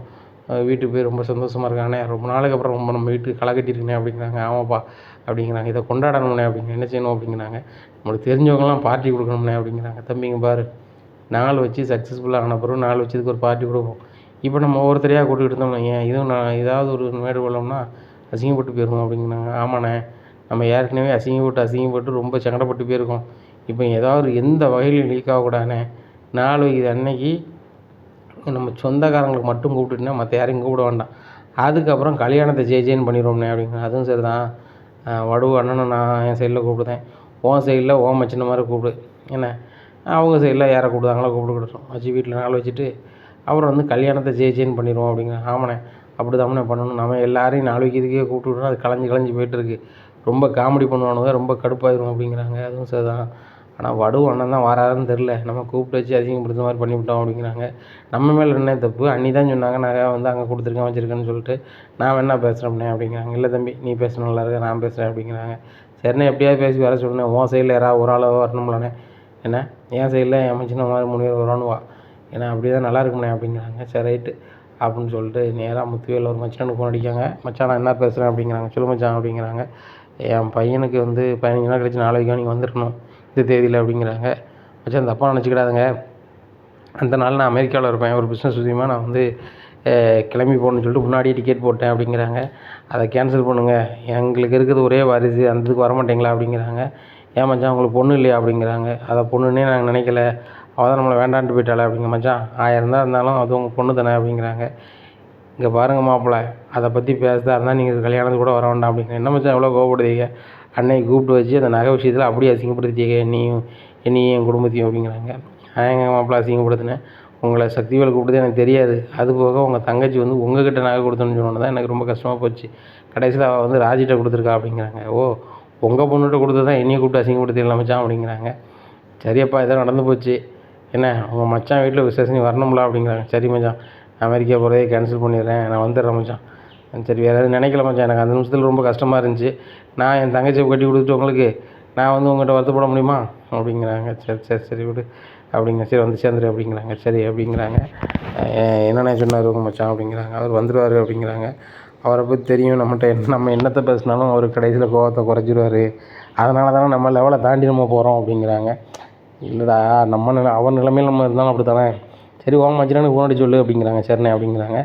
Speaker 1: வீட்டுக்கு போய் ரொம்ப சந்தோஷமாக இருக்காங்கண்ணே, ரொம்ப நாளைக்கு அப்புறம் ரொம்ப நம்ம வீட்டுக்கு களை கட்டியிருக்குண்ணே அப்படிங்கிறாங்க. ஆமாப்பா அப்படிங்கிறாங்க. இதை கொண்டாடணும்ண்ணே அப்படிங்க. என்ன செய்யணும் அப்படிங்கிறாங்க. நம்மளுக்கு தெரிஞ்சவங்கலாம் பார்ட்டி கொடுக்கணும்ண்ணே அப்படிங்கிறாங்க. தம்பிங்க பாரு, நாள் வச்சு சக்ஸஸ்ஃபுல்லாக ஆன பிறகு நாள் வச்சதுக்கு ஒரு பார்ட்டி கொடுப்போம். இப்போ நம்ம ஒவ்வொருத்தரையாக கூட்டிகிட்டு இருந்தோம்னா இதுவும் நான் ஏதாவது ஒரு மேடு பள்ளம்னா அசிங்கப்பட்டு போயிருக்கோம் அப்படிங்கிறாங்க. ஆமாண்ணே நம்ம ஏற்கனவே அசிங்கப்பட்டு ரொம்ப சங்கடப்பட்டு போயிருக்கோம், இப்போ ஏதாவது எந்த வகையிலையும் லீக் ஆகக்கூடாதுண்ணே, நாள் வைக்கிது அன்னைக்கு நம்ம சொந்தக்காரங்களுக்கு மட்டும் கூப்பிட்டுட்டுனா மற்ற யாரையும் கூப்பிட வேண்டாம், அதுக்கப்புறம் கல்யாணத்தை ஜேன்னு பண்ணிடுவோம்ண்ணே அப்படிங்கிறாங்க. அதுவும் சரி தான், வடுவு அண்ணனை நான் என் சைடில் கூப்பிடுதேன், உன் சைடில் ஓ மச்சின மாதிரி கூப்பிடு, என்ன அவங்க சைடில் யாரை கூப்பிடுவாங்களோ கூப்பிட்டுக்கிட்டோம் வச்சு வீட்டில் நாள் வச்சுட்டு அப்புறம் கல்யாணத்தை ஜேன்னு பண்ணிடுவோம் அப்படிங்கிறாங்க. ஆமாண்ணே அப்படி தானே பண்ணணும், நம்ம எல்லாரையும் நாள் வைக்கிறதுக்கே கூப்பிட்டுவிட்டோம், அது கலைஞ்சி போயிட்டுருக்கு, ரொம்ப காமெடி பண்ணுவானுங்க, ரொம்ப கடுப்பாயிரும் அப்படிங்கிறாங்க. அதுவும் சரி தான், ஆனால் வடுவு அண்ணன் தான் வராருன்னு தெரில, நம்ம கூப்பிட்டு வச்சு அதிகப்படுத்த மாதிரி பண்ணிவிட்டோம் அப்படிங்கிறாங்க. நம்ம மேலே என்ன தப்பு, அண்ணி தான் சொன்னாங்க நான் அங்கே கொடுத்துருக்கேன் வச்சுருக்கேன்னு சொல்லிட்டு நான் என்ன பேசுகிறேன்னே அப்படிங்கிறாங்க. இல்லை தம்பி நீ பேசணும் நல்லா இருக்க, நான் பேசுகிறேன் அப்படிங்கிறாங்க. சரிண்ணே எப்படியாவது பேசி வர சொல்லுண்ணே, உன் சைடில் யாராவது ஒரு ஆளாக வரணும்லண்ணே, என்ன என் சைடில் என் மச்சின மாதிரி 3 பேர் வருவான்னு வா, ஏன்னா அப்படி தான் நல்லா இருக்கும்ண்ணே அப்படிங்கிறாங்க. சரி ரைட்டு அப்படின்னு சொல்லிட்டு நேராக முத்துவேலில் ஒரு மச்சானுக்கு ஃபோன் அடிக்காங்க. மச்சான் நான் என்ன பேசுகிறேன் அப்படிங்கிறாங்க. சொல்லு மச்சான் அப்படிங்கிறாங்க. என் பையனுக்கு 15 நாள் கழிச்சு நாளைக்கு நீங்கள் வந்துடணும் இந்த தேதியில் அப்படிங்கிறாங்க. மச்சான் தப்பாக நினச்சிக்கிடாதுங்க, அந்த நாள் நான் அமெரிக்காவில் இருப்பேன், ஒரு பிஸ்னஸ் விஷயமா நான் கிளம்பி போகணுன்னு சொல்லிட்டு முன்னாடியே டிக்கெட் போட்டேன் அப்படிங்கிறாங்க. அதை கேன்சல் பண்ணுங்கள், எங்களுக்கு இருக்கிறது ஒரே வாரிசு, அந்த இதுக்கு வரமாட்டீங்களா அப்படிங்கிறாங்க. ஏன் மச்சான் உங்களுக்கு பொண்ணு இல்லையா அப்படிங்கிறாங்க. அதை பொண்ணுன்னே நாங்கள் நினைக்கல, அவள் தான் நம்மளை வேண்டான்ட்டு போயிட்டாளே அப்படிங்க. மச்சான் 1000 தான் இருந்தாலும் அது உங்கள் பொண்ணு தானே அப்படிங்கிறாங்க. இங்கே பாருங்கள் மாப்பிள்ளை, அதை பற்றி பேசுறதா இருந்தால் நீங்கள் கல்யாணத்துக்கு கூட வர வேண்டாம் அப்படிங்க. என்ன மச்சான் எவ்வளோ கோவப்படுதீங்க? அன்னைக்கு கூப்பிட்டு வச்சு அந்த நகை விஷயத்தில் அப்படியே அசிங்கப்படுத்திட்டீங்க என்னையும் என் குடும்பத்தையும் அப்படிங்கிறாங்க. நான் எங்கள் மாப்பிள்ளை அசிங்கப்படுத்தினேன்? உங்களை சக்திவேல் கூப்பிட்டது எனக்கு தெரியாது. அதுபோக உங்கள் தங்கச்சி வந்து உங்ககிட்ட நகை கொடுத்தோன்னு சொன்னோன்னு தான் எனக்கு ரொம்ப கஷ்டமாக போச்சு. கடைசியில் அவள் வந்து ராஜிட்ட கொடுத்துருக்கா அப்படிங்கிறாங்க. ஓ, உங்கள் பொண்ணுகிட்ட கொடுத்தது தான் என்னையும் கூப்பிட்டு அசிங்கப்படுத்திடலாம் மச்சான் அப்படிங்கிறாங்க. சரியப்பா, ஏதோ நடந்து போச்சு. என்ன உங்கள் மச்சான் வீட்டில் விசேஷம் நீ வரணும்ல அப்படிங்கிறாங்க. சரி மச்சான், அமெரிக்கா போகிறதே கேன்சல் பண்ணிடுறேன், நான் வந்துடுறேன் மச்சான். சரி, வேறு எதுவும் நினைக்கல மச்சான், எனக்கு அந்த நிமிஷத்தில் ரொம்ப கஷ்டமாக இருந்துச்சு. நான் என் தங்கச்சியை கட்டி கொடுத்துட்டு உங்களுக்கு நான் வந்து உங்கள்கிட்ட வருத்தப்பட முடியுமா அப்படிங்கிறாங்க. சரி சரி சரி விடு அப்படிங்க. சரி வந்து சேர்ந்துரு அப்படிங்கிறாங்க. சரி அப்படிங்கிறாங்க. என்னென்ன சொன்னார் உங்கள் மச்சான் அப்படிங்கிறாங்க. அவர் வந்துடுவார் அப்படிங்கிறாங்க. அவரை பற்றி தெரியும், நம்ம என்னத்தை பேசினாலும் அவர் கடைசியில் கோவத்தை குறைச்சிடுவார். அதனால தானே நம்ம லெவலை தாண்டி நம்ம போகிறோம் அப்படிங்கிறாங்க. இல்லைடா, அவன் நிலைமையில் நம்ம இருந்தாலும் அப்படி தானே. சரி உன் மச்சானுக்கு ஃபோன் அடிச்சு சொல்லு அப்படிங்கிறாங்க. சரிண்ணே அப்படிங்கிறாங்க.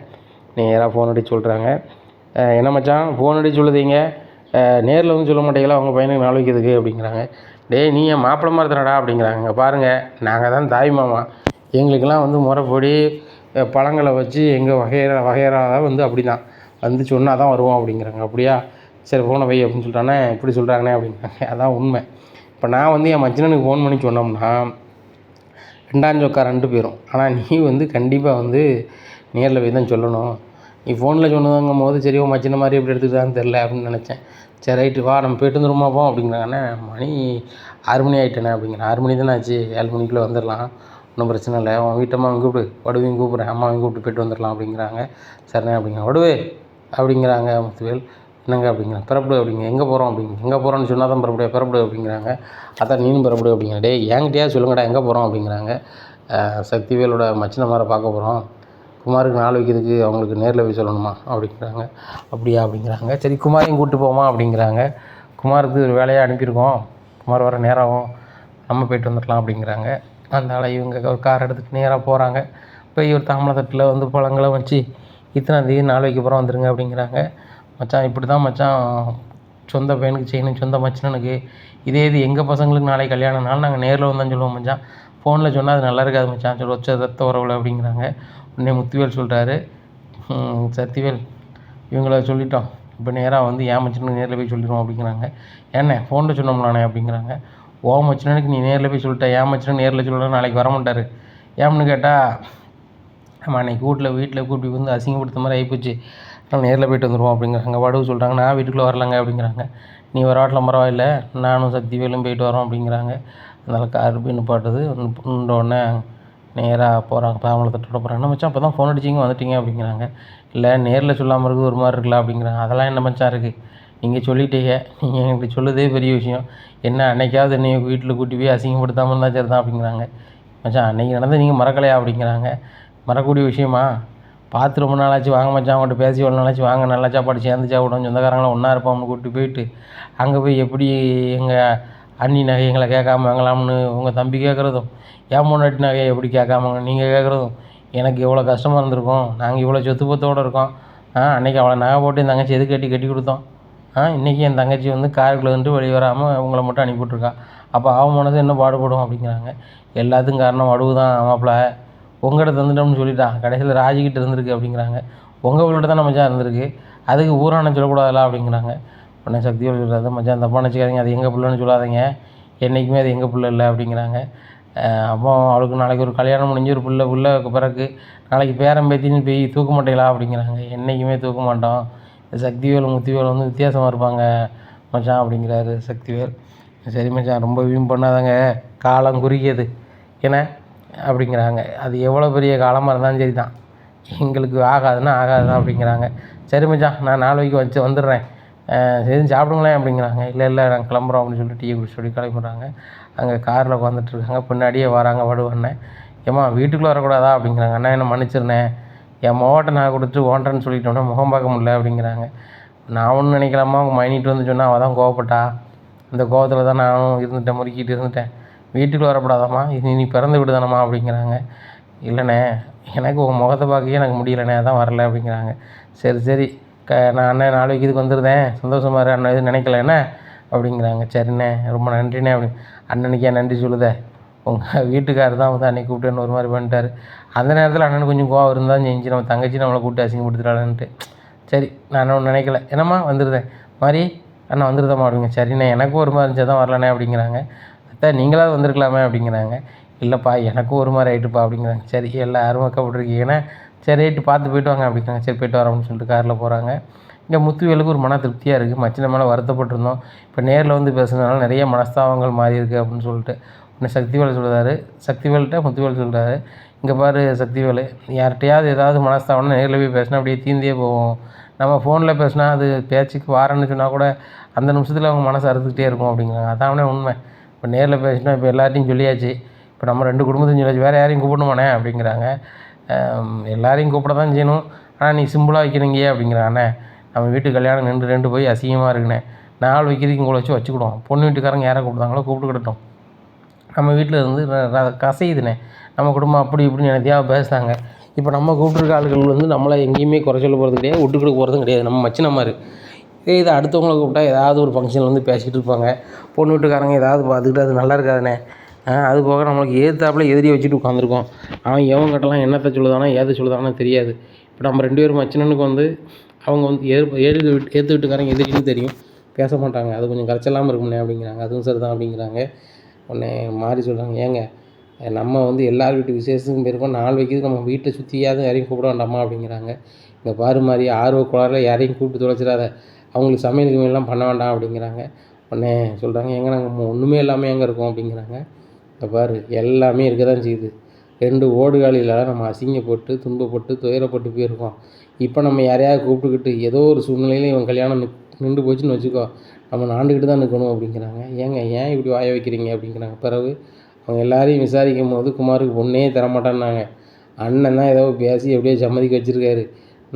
Speaker 1: நேராக ஃபோன் அடிச்சு சொல்கிறாங்க. என்ன மச்சான் ஃபோன் அடிச்சு சொல்லுதீங்க, நேரில் வந்து சொல்ல மாட்டீங்களா உங்கள் பையனுக்கு நாள் வைக்கிறதுக்கு அப்படிங்கிறாங்க. டேய், நீ என் மாப்பிள்ளை மாதிரி தானடா அப்படிங்கிறாங்க. பாருங்கள், நாங்கள் தான் தாய் மாமா, எங்களுக்கெல்லாம் வந்து முறைப்படி பழங்களை வச்சு எங்கள் வகையறாக வந்து அப்படி தான் வந்து சொன்னால் தான் வருவோம் அப்படிங்கிறாங்க. அப்படியா, சரி ஃபோனை வை அப்படின்னு சொல்லிட்டானே, இப்படி சொல்கிறாங்கண்ணே அப்படிங்கிறாங்க. அதான் உண்மை. இப்போ நான் வந்து என் மச்சினனுக்கு ஃபோன் பண்ணி சொன்னோம்னா ரெண்டாஞ்சொக்கா 2 போயிடும். ஆனால் நீ வந்து கண்டிப்பாக வந்து நேரில் போய் தான் சொல்லணும். நீ ஃபோனில் சொன்னதுங்கும் போது சரி உன் மச்சின மாதிரி எப்படி எடுத்துக்கிட்டான்னு தெரில அப்படின்னு நினச்சேன். சரி ரைட்டு வா, நம்ம போய்ட்டு வந்துருமா போ அப்படிங்கிறாங்கண்ணே. மணி 6 மணி ஆகிட்டேண்ணே அப்படிங்கிறேன். 6 மணி தானே ஆச்சு, 7 மணிக்குள்ளே வந்துடலாம், ஒன்றும் பிரச்சனை இல்லை. உன் வீட்டம்மாவையும் கூப்பிடு, வடுவையும் கூப்பிட்றேன், அம்மாவையும் கூப்பிட்டு போய்ட்டு வந்துடலாம் அப்படிங்கிறாங்க. சரிண்ணே அப்படிங்க. வடுவே அப்படிங்கிறாங்க முத்துவேல். என்னங்க அப்படிங்கிறேன். பிறப்படு அப்படிங்க. எங்கே போகிறோம் அப்படிங்க. எங்கே போகிறோன்னு சொன்னால் தான் பிறப்படு அப்படிங்கிறாங்க. அதான் நீனும் பிறப்படு அப்படிங்கிற. டேய் என்கிட்டயா சொல்லுங்கடா எங்கே போகிறோம் அப்படிங்கிறாங்க. சக்திவேலோட மச்சினமாரை பார்க்க போகிறோம், குமாருக்கு நாள் வைக்கிறதுக்கு அவங்களுக்கு நேரில் போய் சொல்லணுமா அப்படிங்கிறாங்க. அப்படியா அப்படிங்கிறாங்க. சரி குமாரையும் கூப்பிட்டு போமா அப்படிங்கிறாங்க. குமாருக்கு ஒரு வேலையாக அனுப்பியிருக்கோம், குமார் வர நேரம் நம்ம போய்ட்டு வந்துடலாம் அப்படிங்கிறாங்க. அதனால் இவங்க ஒரு கார் எடுத்துகிட்டு நேராக போகிறாங்க. போய் ஒரு தாமரை தட்டில் வந்து பழங்களை வச்சு இத்தனாந்தேதி நாள் வைக்க போகிறோம் வந்துருங்க அப்படிங்கிறாங்க. மச்சான் இப்படி தான் மச்சான், சொந்த பையனுக்கு செய்யணும், சொந்த மச்சினனுக்கு இதே இது எங்கள் பசங்களுக்கு நாளைக்கு கல்யாணம்னாலும் நாங்கள் நேரில் வந்தான்னு சொல்லுவோம் மச்சான், ஃபோனில் சொன்னால் அது நல்லா இருக்காது மச்சான், சொல்லி வச்ச ரத்த உறவுல அப்படிங்கிறாங்க. உடனே முத்துவேல் சொல்கிறாரு, சக்திவேல் இவங்கள சொல்லிட்டோம், இப்போ நேராக வந்து என் மச்சினனுக்கு நேரில் போய் சொல்லிடுவோம் அப்படிங்கிறாங்க. ஏண்ணே ஃபோனில் சொன்னோம்லானே அப்படிங்கிறாங்க. ஓ மச்சினனுக்கு நீ நேரில் போய் சொல்லிட்டேன், என் மச்சினன் நேரில் சொல்லலாம், நாளைக்கு வர மாட்டார். ஏன்னு கேட்டால் நம்ம அன்றைக்கி வீட்டில் கூட்டி வந்து அசிங்கப்படுத்த மாதிரி ஆகிப்போச்சு, அதனால் நேரில் போய்ட்டு வந்துடுவோம் அப்படிங்கிறாங்க. வடுவு சொல்கிறாங்க, நான் வீட்டுக்குள்ளே வரலங்க அப்படிங்கிறாங்க. நீ ஒரு வாட்டில் பரவாயில்ல, நானும் சக்திவேலும் போய்ட்டு வரோம் அப்படிங்கிறாங்க. அதனால் கார் போய் நிப்பாட்டுது. உடனே நேராக போகிறாங்க, தாமரை தட்டோட போகிறாங்க. என்ன மச்சான் அப்போ தான் ஃபோன் அடிச்சிங்க வந்துட்டீங்க அப்படிங்கிறாங்க. இல்லை நேரில் சொல்லாமல் இருக்குது ஒரு மாதிரி இருக்குல்ல அப்படிங்கிறாங்க. அதெல்லாம் என்ன மச்சான் இருக்குது, நீங்கள் சொல்லிட்டீங்க, நீங்கள் எங்களுக்கு சொல்லுதே பெரிய விஷயம், என்ன அன்றைக்காவது என்னை வீட்டில் கூட்டி போய் அசிங்கப்படுத்தாமல் இருந்தால் சரி தான் அப்படிங்கிறாங்க. மச்சான் அன்றைக்கி நடந்து நீங்கள் மறக்கலையா அப்படிங்கிறாங்க. மறக்கக்கூடிய விஷயமா, பார்த்து ரொம்ப நாளாச்சு, வாங்க மச்சான் அவங்கள்ட்ட பேசி எவ்வளோ நாளாச்சு, வாங்க நல்லா சாப்பாடு சேர்ந்து சாப்பிடுவோம், சொந்தக்காரங்களாம் ஒன்றா இருப்போம்னு கூப்பிட்டு போயிட்டு அங்கே போய் எப்படி எங்கள் அண்ணி நகை எங்களை கேட்காம வாங்கலாம்னு உங்கள் தம்பி கேட்குறதும், என் பொண்டாட்டி நகையை எப்படி கேட்காம நீங்கள் கேட்குறதும் எனக்கு எவ்வளோ கஷ்டமாக இருந்திருக்கும். நாங்கள் இவ்வளோ சொத்து பத்தோடு இருக்கோம். அன்றைக்கி அவளை நகை போட்டு என் தங்கச்சி எது கட்டி கொடுத்தோம். இன்றைக்கி என் தங்கச்சி வந்து காருக்குள்ளே வந்துட்டு வெளியே வராமல் உங்களை மட்டும் அனுப்பிவிட்ருக்கா. அப்போ அவன் மனசு என்ன பாடுபடும் அப்படிங்கிறாங்க. எல்லாத்துக்கும் காரணம் வடுவு தான் மாப்பிள்ள, உங்கள்கிட்ட தந்துட்டோம்னு சொல்லிட்டான், கடைசியில் ராஜிக்கிட்ட இருந்திருக்கு அப்படிங்கிறாங்க. உங்கள் வீட்டில் தான் மச்சான் இருந்திருக்கு, அதுக்கு ஊரான சொல்லக்கூடாதுல்ல அப்படிங்கிறாங்க. உடனே சக்திவேல் சொல்கிறாரு, மச்சான் தப்பாக நினச்சிக்காதீங்க, அது எங்கள் பிள்ளைன்னு சொல்லாதீங்க, என்றைக்குமே அது எங்கள் பிள்ளை இல்லை அப்படிங்கிறாங்க. அப்போ அவளுக்கு நாளைக்கு ஒரு கல்யாணம் முடிஞ்சு ஒரு பிள்ளை பிறகு நாளைக்கு பேரன் பேத்தின்னு போய் தூக்க மாட்டீங்களா அப்படிங்கிறாங்க. என்றைக்குமே தூக்க மாட்டோம், சக்திவேல் முத்துவேல் வந்து வித்தியாசமாக இருப்பாங்க மச்சான் அப்படிங்கிறாரு சக்திவேல். சரி மச்சான் ரொம்ப வீம் பண்ணாதாங்க, காலம் குறிக்கிது ஏன்னா அப்படிங்கிறாங்க. அது எவ்வளோ பெரிய காலமாக இருந்தாலும் சரி தான், எங்களுக்கு ஆகாதுன்னா ஆகாது தான் அப்படிங்கிறாங்க. சரி மச்சான் நான் 4 மணிக்கு வந்துடுறேன், சரி சாப்பிடுங்களேன் அப்படிங்கிறாங்க. இல்லை நாங்கள் கிளம்புறோம் அப்படின்னு சொல்லிட்டு டீ குடிச்சு சொல்லி கிளம்பிடுறாங்க. அங்கே காரில் உட்காந்துட்ருக்காங்க, பின்னாடியே வராங்க வடுவண்ணே. ஏம்மா வீட்டுக்குள்ளே வரக்கூடாதா அப்படிங்கிறாங்க. அண்ணா என்ன மன்னிச்சிருந்தேன், என் மோட்டை நான் கொடுத்துட்டு ஓன்றேன்னு சொல்லிட்டோன்னா முகம் பார்க்க முடியல அப்படிங்கிறாங்க. நான் ஒன்றும் நினைக்கலாமா, அவங்க மைனிட்டு வந்து சொன்னால் அவள் தான் கோவப்பட்டா, அந்த கோவத்தில் தான் நானும் இருந்துட்டேன், முறுக்கிட்டு இருந்துட்டேன், வீட்டுக்குள்ளே வரக்கூடாதாம்மா, இது நீ பிறந்து விடுதானம்மா அப்படிங்கிறாங்க. இல்லைண்ணே எனக்கு உங்கள் முகத்தை பார்க்கவே எனக்கு முடியலண்ணே, அதான் வரல அப்படிங்கிறாங்க. சரி நான் அண்ணன் 4 இதுக்கு வந்துருந்தேன், சந்தோஷமாக அண்ணன் எதுவும் நினைக்கலண்ணே அப்படிங்கிறாங்க. சரிண்ணே ரொம்ப நன்றிண்ணே அப்படி. அண்ணனுக்கு ஏன் நன்றி சொல்லுதே, உங்கள் வீட்டுக்காரர் தான் வந்து அன்றைக்கி கூப்பிட்டு ஒரு மாதிரி பண்ணிட்டார். அந்த நேரத்தில் அண்ணனுக்கு கொஞ்சம் கோவம் இருந்தால் செஞ்சு நம்ம தங்கச்சி நம்மளை கூப்பிட்டு அசிங்கப்படுத்துறாளேன்ட்டு. சரி நான் ஒன்றும் நினைக்கல. என்னம்மா வந்துடுதேன் மாதிரி அண்ணா வந்துடுதாம்மா அப்படிங்க. சரிண்ணே எனக்கும் ஒரு மாதிரி இருந்துச்சு தான் வரலண்ணே அப்படிங்கிறாங்க. அத்தை நீங்களாவது வந்திருக்கலாமே அப்படிங்கிறாங்க. இல்லைப்பா எனக்கும் ஒரு மாதிரி ஆகிட்டுப்பா அப்படிங்கிறாங்க. சரி எல்லாரும் வைக்கப்பட்டிருக்கீங்கன்னா சரி ரைட்டு பார்த்து போய்ட்டு வாங்க அப்படிங்கிறாங்க. சரி போய்ட்டு வரோம்னு சொல்லிட்டு காரில் போகிறாங்க. இங்கே முத்துவேலுக்கு ஒரு மன திருப்தியாக இருக்குது. மச்சின மேலே வருத்தப்பட்டிருந்தோம், இப்போ நேரில் வந்து பேசுனதுனால நிறைய மனஸ்தாபங்கள் மாறி இருக்குது அப்படின்னு சொல்லிட்டு உடனே சக்திவேல் சொல்கிறாரு. சக்திவேல்கிட்ட முத்துவேல் சொல்கிறாரு, இங்கே பாரு சக்திவேலு, யார்கிட்டையாவது ஏதாவது மனஸ்தாபம்னா நேரில் போய் பேசினா அப்படியே தீந்தே போவோம். நம்ம ஃபோனில் பேசினா அது பேச்சுக்கு வாரேன்னு சொன்னால் கூட அந்த நிமிஷத்தில் அவங்க மனசு அறுத்துக்கிட்டே இருக்கும் அப்படிங்கிறாங்க. அதானே உண்மை. இப்போ நேரில் பேசினா இப்போ எல்லார்ட்டையும் சொல்லியாச்சு, இப்போ நம்ம 2 குடும்பத்தையும் சொல்லியாச்சு, வேறு யாரையும் கூப்பிடணுமாண்ணே அப்படிங்கிறாங்க. எல்லாரையும் கூப்பிட தான் செய்யணும், ஆனால் நீ சிம்பிளாக வைக்கிறீங்க அப்படிங்கிறாண்ணே. நம்ம வீட்டு கல்யாணம் நின்று போய் அசிங்கமாக இருக்குண்ணே. நாள் வைக்கிறதுக்கு உங்களை வச்சுக்கிடுவோம். பொண்ணு வீட்டுக்காரங்க யாரை கூப்பிடுவாங்களோ கூப்பிட்டுக்கிட்டோம். நம்ம வீட்டில் இருந்து கசையுதுண்ணே. நம்ம குடும்பம் அப்படி இப்படின்னு எனத்தையாக பேசுகிறாங்க. இப்போ நம்ம கூப்பிட்ருக்க ஆளுகள் வந்து நம்மளை எங்கேயுமே குறை சொல்ல போகிறது கிடையாது, விட்டு கொடுக்க போகிறதும் கிடையாது. நம்ம மச்சின மாதிரி இதை அடுத்தவங்களை கூப்பிட்டா ஏதாவது ஒரு ஃபங்க்ஷனில் வந்து பேசிக்கிட்டு இருப்பாங்க. பொண்ணு வீட்டுக்காரங்க ஏதாவது பார்த்துக்கிட்டு அது நல்லா இருக்காதுண்ணே. அது போக நம்மளுக்கு எதிர்த்தாப்புல எதிரியை வச்சுட்டு உட்காந்துருக்கோம். அவன் எவங்கிட்டலாம் என்னத்தை சொல்லுதானோ ஏதை சொல்லுதானோ தெரியாது. இப்போ நம்ம 2 பேரும் மச்சினனுக்கு வந்து அவங்க வந்து ஏற்று வீட்டுக்காரங்க எதிரின்னு தெரியும், பேச மாட்டாங்க. அது கொஞ்சம் கரைச்சலாமல் இருக்கும்ண்ணே அப்படிங்கிறாங்க. அதுவும் சரி தான் அப்படிங்கிறாங்க. உடனே மாறி சொல்கிறாங்க, ஏங்க நம்ம வந்து எல்லார் வீட்டு விசேஷத்துக்கும் போயிருக்கோம், நாள் வைக்கிறது நம்ம வீட்டை சுற்றியாவது யாரையும் கூப்பிட வேண்டாமா அப்படிங்கிறாங்க. இங்கே பாரு மாதிரி ஆர்வ கோளாறில் யாரையும் கூப்பிட்டு தொலைச்சிடாத, அவங்களுக்கு சமையலுக்கு மேலாம் பண்ண வேண்டாம் அப்படிங்கிறாங்க. உடனே சொல்கிறாங்க, ஏங்க நாங்கள் ஒன்றுமே இல்லாமல் எங்கே இருக்கோம் அப்படிங்கிறாங்க. இங்கே பாரு எல்லாமே இருக்க தான் செய்யுது. 2 ஓடுகாலியில் நம்ம அசிங்கப்பட்டு துன்பப்பட்டு துயரப்பட்டு போயிருக்கோம். இப்போ நம்ம யாரையாவது கூப்பிட்டுக்கிட்டு ஏதோ ஒரு சூழ்நிலையில் இவன் கல்யாணம் நின்று போச்சுன்னு வச்சுக்கோ, நம்ம நாண்டுக்கிட்டு தான் நிற்கணும் அப்படிங்கிறாங்க. ஏன் இப்படி வாய வைக்கிறீங்க அப்படிங்கிறாங்க. பிறகு அவங்க எல்லாரையும் விசாரிக்கும் போது குமாருக்கு பொண்ணே தரமாட்டான்னாங்க. அண்ணன் தான் ஏதோ பேசி எப்படியோ சம்மதிக்க வச்சுருக்காரு.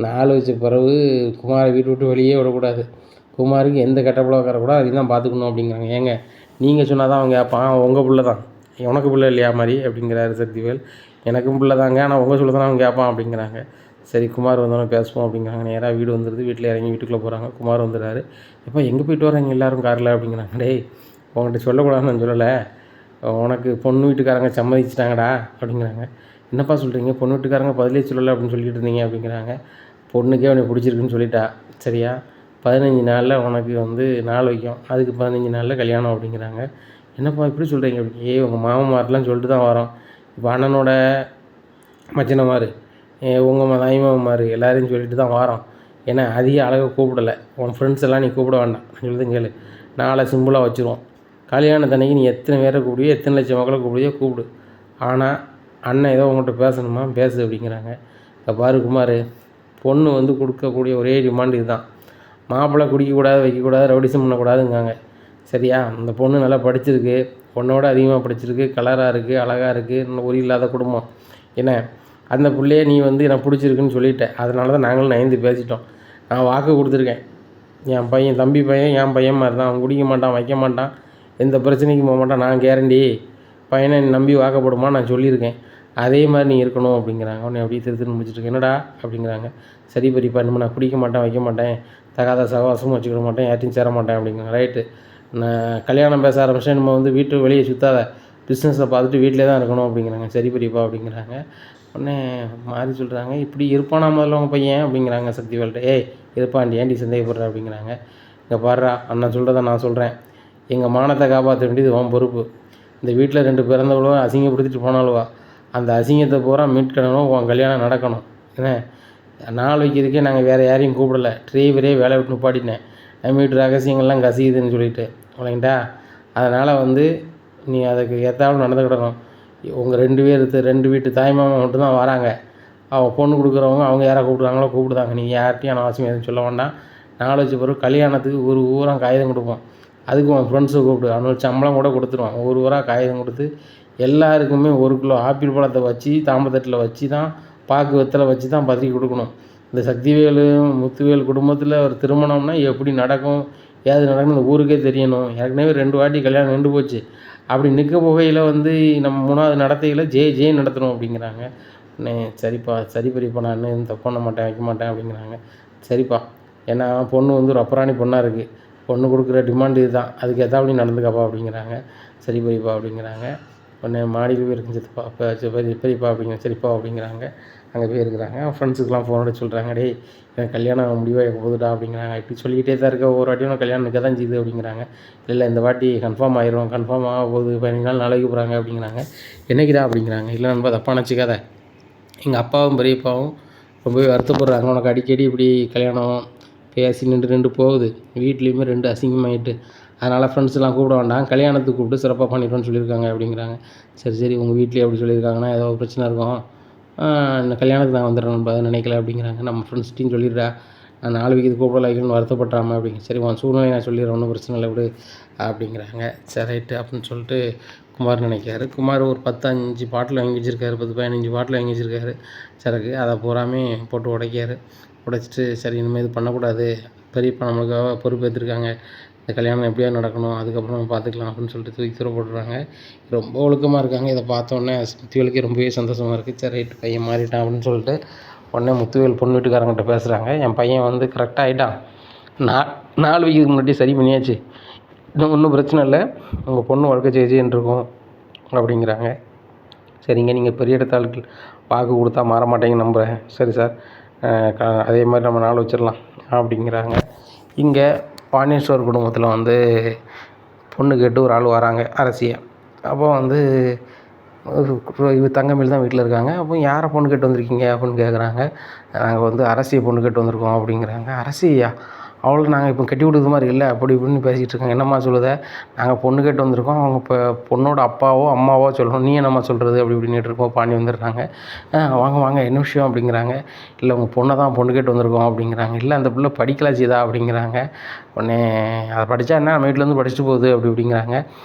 Speaker 1: நாள் வச்ச பிறகு குமாரை வீட்டு விட்டு வெளியே விடக்கூடாது, குமாருக்கு எந்த கெட்டப்படம் வைக்கிறக்கூடாது, அதையும் தான் பார்த்துக்கணும் அப்படிங்கிறாங்க. ஏங்க நீங்கள் சொன்னால் தான் அவங்க கேட்பான், உங்கள் பிள்ளை தான், உனக்கு பிள்ளை இல்லையா மாதிரி அப்படிங்கிறாரு சக்திவேல். எனக்கும் பிள்ளை தாங்க, ஆனால் உங்கள் சொல்ல தானே அவங்க கேட்பான் அப்படிங்கிறாங்க. சரி குமார் வந்தோடனே பேசுவோம் அப்படிங்கிறாங்க. நேராக வீடு வந்துடுது. வீட்டில் இறங்கி வீட்டுக்குள்ளே போகிறாங்க. குமார் வந்துடுறாரு. எப்போ எங்கே போய்ட்டு வராங்க எல்லோரும் காரில் அப்படிங்கிறாங்க. டேய் உங்கள்கிட்ட சொல்லக்கூடாதுன்னு நான் சொல்லலை, உனக்கு பொண்ணு வீட்டுக்காரங்க சம்மதிச்சிட்டாங்கடா அப்படிங்கிறாங்க. என்னப்பா சொல்கிறீங்க, பொண்ணு வீட்டுக்காரங்க பதிலே சொல்லலை அப்படின்னு சொல்லிட்டு இருந்தீங்க அப்படிங்கிறாங்க. பொண்ணுக்கே உனக்கு பிடிச்சிருக்குன்னு சொல்லிட்டா, சரியா 15 நாளில் உனக்கு வந்து நாள் வைக்கும், அதுக்கு 15 நாளில் கல்யாணம் அப்படிங்கிறாங்க. என்னப்பா இப்படி சொல்கிறீங்க அப்படி, உங்கள் மாமன்மாரெலாம் சொல்லிட்டு தான் வரோம். இப்போ அண்ணனோட மச்சினமாரு உங்கள் தாய்மாமாரு எல்லாரையும் சொல்லிட்டு தான் வரோம். ஏன்னா அதிக அழகாக கூப்பிடலை, உன் ஃப்ரெண்ட்ஸ் எல்லாம் நீ கூப்பிட வேண்டாம், சொல்லுறது கேளு, நாளை சிம்பிளாக வச்சுருவோம். கல்யாணத்தன்னைக்கு நீ எத்தனை பேரை கூப்பிடுவியோ எத்தனை லட்சம் மக்களை கூப்பிடுவியோ கூப்பிடு, ஆனால் அண்ணன் ஏதோ உங்கள்கிட்ட பேசணுமா பேசு அப்படிங்கிறாங்க. இப்போ பாரு குமார், பொண்ணு வந்து கொடுக்கக்கூடிய ஒரே டிமாண்ட் இதுதான், மாப்பிள்ளை குடிக்கக்கூடாது வைக்கக்கூடாது ரவுடிசம் பண்ணக்கூடாதுங்காங்க. சரியா, அந்த பொண்ணு நல்லா படிச்சிருக்கு, பொண்ணோட அதிகமாக படிச்சிருக்கு, கலராக இருக்குது, அழகாக இருக்குது, ஒரு இல்லாத குடும்பம். என்ன அந்த பிள்ளைய நீ வந்து எனக்கு பிடிச்சிருக்குன்னு சொல்லிட்டேன், அதனால தான் நாங்களும் நயந்து பேசிட்டோம். நான் வாக்கு கொடுத்துருக்கேன், என் பையன் தம்பி பையன் என் பையன் மாதிரி தான், அவன் குடிக்க மாட்டான் வைக்க மாட்டான், எந்த பிரச்சனைக்கும் போக மாட்டான், நான் கேரண்டி, பையனை நம்பி வாக்கப்படுமா நான் சொல்லியிருக்கேன், அதே மாதிரி நீ இருக்கணும் அப்படிங்கிறாங்க. உடனே அப்படியே திருத்துன்னு முடிச்சுட்டு என்னடா அப்படிங்கிறாங்க. சரி பெரியப்பா, இன்னும் நான் குடிக்க மாட்டேன் வைக்க மாட்டேன், தகாத சகவாசமும் வச்சுக்கிட மாட்டேன், யார்ட்டையும் சேர மாட்டேன் அப்படிங்கிறாங்க. ரைட்டு, நான் கல்யாணம் பேச ஆரம்பிச்சேன், நம்ம வந்து வீட்டு வெளியே சுற்றாத, பிஸ்னஸை பார்த்துட்டு வீட்டிலே தான் இருக்கணும் அப்படிங்கிறாங்க. சரி பெரியப்பா அப்படிங்கிறாங்க. உடனே மாறி சொல்கிறாங்க, இப்படி இருப்பானா முதல்ல உங்கள் பையன் அப்படிங்கிறாங்க சக்திவேல்கிட்ட. ஏய் இருப்பாண்டி ஏன்டி சந்தேகப்படுற அப்படிங்கிறாங்க. இங்கே பாடுறா, அண்ணன் சொல்கிறத நான் சொல்கிறேன், எங்கள் மானத்தை காப்பாற்ற வேண்டியது உன் பொறுப்பு. இந்த வீட்டில் 2 பிறந்தவளோ அசிங்கப்படுத்திட்டு போனாலுவா, அந்த அசிங்கத்தை பூரா மீட்கணும், உன் கல்யாணம் நடக்கணும். என்ன நாள் வைக்கிறதுக்கே நாங்கள் வேறு யாரையும் கூப்பிடலை, டிரைவரே வேலை விட்டு நிப்பாட்டினேன், நம்ம வீட்டு ரகசியங்கள்லாம் கசியுதுன்னு சொல்லிட்டு இல்லைங்கடா. அதனால் வந்து நீ அதுக்கு ஏற்றாலும் நடந்துக்கிடணும். உங்கள் 2 வீட்டு தாய்மாமா மட்டும்தான் வராங்க, அவள் பொண்ணு கொடுக்குறவங்க அவங்க யாரை கூப்பிடுறாங்களோ கூப்பிடுதாங்க, நீ யார்ட்டையும் அனாவசியம் எதுவும் சொல்ல வேண்டாம். நாள் வச்ச பிறகு கல்யாணத்துக்கு ஒரு ஊராக காகிதம் கொடுப்போம், அதுக்கு உன் ஃப்ரெண்ட்ஸை கூப்பிடு, அவனுக்கு சம்பளம் கூட கொடுத்துருவான், ஒரு ஊராக காகிதம் கொடுத்து எல்லாருக்குமே 1 கிலோ ஆப்பிள் பழத்தை வச்சு தாம்பத்தட்டில் வச்சு தான் பாக்கு வெத்தலை வச்சு தான் பத்திரிக்கை கொடுக்கணும். இந்த சக்திவேலு முத்துவேல் குடும்பத்தில் ஒரு திருமணம்னா எப்படி நடக்கும் ஏது நடக்கும்னு இந்த ஊருக்கே தெரியணும். ஏற்கனவே 2 வாட்டி கல்யாணம் நின்று போச்சு, அப்படி நிற்க போகையில் வந்து நம்ம 3வது நடத்தையில் ஜே நடத்தணும் அப்படிங்கிறாங்க. சரிப்பா சரி பெரியப்பா, நான் எதுவும் தப்பு பண்ண மாட்டேன் வைக்க மாட்டேன் அப்படிங்கிறாங்க. சரிப்பா, ஏன்னா பொண்ணு வந்து ஒரு அப்புறாணி பொண்ணாக இருக்குது, பொண்ணு கொடுக்குற டிமாண்ட் இதுதான், அதுக்கு ஏற்றாப்படி நடந்துக்கப்பா அப்படிங்கிறாங்க. சரி பெரியப்பா அப்படிங்கிறாங்க. உடனே மாடியில் போய் இருக்கும் சித்தப்பா பெரியப்பா அப்படிங்கிற சரிப்பா அப்படிங்கிறாங்க. அங்கே போய் இருக்கிறாங்க. அவன் ஃப்ரெண்ட்ஸுக்கெலாம் ஃபோன் அடிச்சு சொல்கிறாங்க, டேய் எனக்கு கல்யாணம் முடிவாக போகுதுடா அப்படிங்கிறாங்க. இப்படி சொல்லிக்கிட்டே தான் இருக்க, ஒவ்வொரு வாட்டியும் கல்யாணம் நிற்க தான் செய்யுது அப்படிங்கிறாங்க. இல்லை இந்த வாட்டி கன்ஃபார்ம் ஆயிரும், கன்ஃபார்ம் ஆக போகுது, 15 நாள் நாளைக்கு போகிறாங்க அப்படிங்கிறாங்க. என்னைக்குடா அப்படிங்கிறாங்க. இல்லை நண்பா தப்பாக நினச்சிக்காத, எங்கள் அப்பாவும் பெரியப்பாவும் ரொம்பவே வருத்தப்படுறாங்க, உனக்கு அடிக்கடி இப்படி கல்யாணம் பேசி நின்று போகுது, வீட்லேயுமே 2 அசிங்கமாயிட்டு, அதனால் ஃப்ரெண்ட்ஸ்லாம் கூப்பிட வேண்டாம், கல்யாணத்துக்கு கூப்பிட்டு சிறப்பாக பண்ணிடுவோன்னு சொல்லியிருக்காங்க அப்படிங்கிறாங்க. சரி உங்கள் வீட்லேயே அப்படி சொல்லியிருக்காங்கன்னா ஏதோ பிரச்சனை இருக்கும், இந்த கல்யாணத்துக்கு நான் வந்துடுறேன் அதை நினைக்கல அப்படிங்கிறாங்க. நம்ம ஃப்ரெண்ட்ஸ்கிட்டையும் சொல்லிடுறா, நான் 4 வீக்கு கூப்பிடல வைக்கணும்னு வருத்தப்பட்டாமல் அப்படிங்க. சரி உன் சூழ்நிலை நான் சொல்லிடுறேன், ஒன்றும் பிரச்சனை இல்லை விடு அப்படிங்கிறாங்க. சரி ரைட்டு அப்படின்னு சொல்லிட்டு குமார் நினைக்காரு. குமார் ஒரு 10-5 பாட்டில் வாங்கி வச்சுருக்காரு, 10-15 பாட்டில் வாங்கி வச்சுருக்காரு சரக்கு. அதை பூராமே போட்டு உடைக்காரு. உடைச்சிட்டு சரி இனிமேல் இது பண்ணக்கூடாது, பெரியப்பா நம்மளுக்காக பொறுப்பேற்றிருக்காங்க, இந்த கல்யாணம் எப்படியா நடக்கணும், அதுக்கப்புறம் நம்ம பார்த்துக்கலாம் அப்படின்னு சொல்லிட்டு தூக்கி தூர போட்டுறாங்க. ரொம்ப ஒழுக்கமாக இருக்காங்க. இதை பார்த்தோன்னே முத்துவேலுக்கே ரொம்பவே சந்தோஷமாக இருக்குது. சரி ரைட்டு பையன் மாறிட்டான் அப்படின்னு சொல்லிட்டு உடனே முத்துவேல் பொண்ணு வீட்டுக்காரங்கிட்ட பேசுகிறாங்க. என் பையன் வந்து கரெக்டாக ஆகிட்டான், 4 வீக்குக்கு முன்னாடி சரி பண்ணியாச்சு, ஒன்றும் பிரச்சனை இல்லை, உங்கள் பொண்ணு வாழ்க்கை ஜெயிச்சுன்னு இருக்கும் அப்படிங்கிறாங்க. சரிங்க, நீங்கள் பெரிய இடத்த ஆட்கள் வாக்கு கொடுத்தா மாற மாட்டேங்க நம்புகிறேன். சரி சார், அதே மாதிரி நம்ம நாள் வச்சிடலாம் அப்படிங்கிறாங்க. இங்கே பாண்டியன் ஸ்டோர் குடும்பத்தில் வந்து பொண்ணு கேட்டு ஒரு ஆள் வராங்க அரசியை. அப்போ வந்து தங்கமயில் தான் வீட்டில் இருக்காங்க. அப்போ யாரை பொண்ணு கேட்டு வந்திருக்கீங்க அப்படின்னு கேட்குறாங்க. நாங்கள் வந்து அரசியை பொண்ணு கேட்டு வந்திருக்கோம் அப்படிங்கிறாங்க. அரசியா, அவளுக்கு நாங்கள் இப்போ கட்டி கொடுக்குற மாதிரி இல்லை அப்படி இப்படின்னு பேசிகிட்டு இருக்காங்க. என்னம்மா சொல்லுத, நாங்கள் பொண்ணு கேட்டு வந்திருக்கோம், அவங்க இப்போ பொண்ணோட அப்பாவோ அம்மாவோ சொல்லணும், நீ என்னம்மா சொல்கிறது அப்படி இப்படின்னுட்டு இருக்கோம். பாண்டி வந்துடுறாங்க. வாங்க வாங்க என்ன விஷயம் அப்படிங்கிறாங்க. இல்லை உங்கள் பொண்ணை தான் பொண்ணு கேட்டு வந்திருக்கோம் அப்படிங்கிறாங்க. இல்லை அந்த பிள்ளை படிக்கல செய்தா அப்படிங்கிறாங்க. உடனே அதை படித்தா என்ன, நம்ம வீட்டிலேருந்து படிச்சுட்டு போகுது அப்படி இப்படிங்கிறாங்க.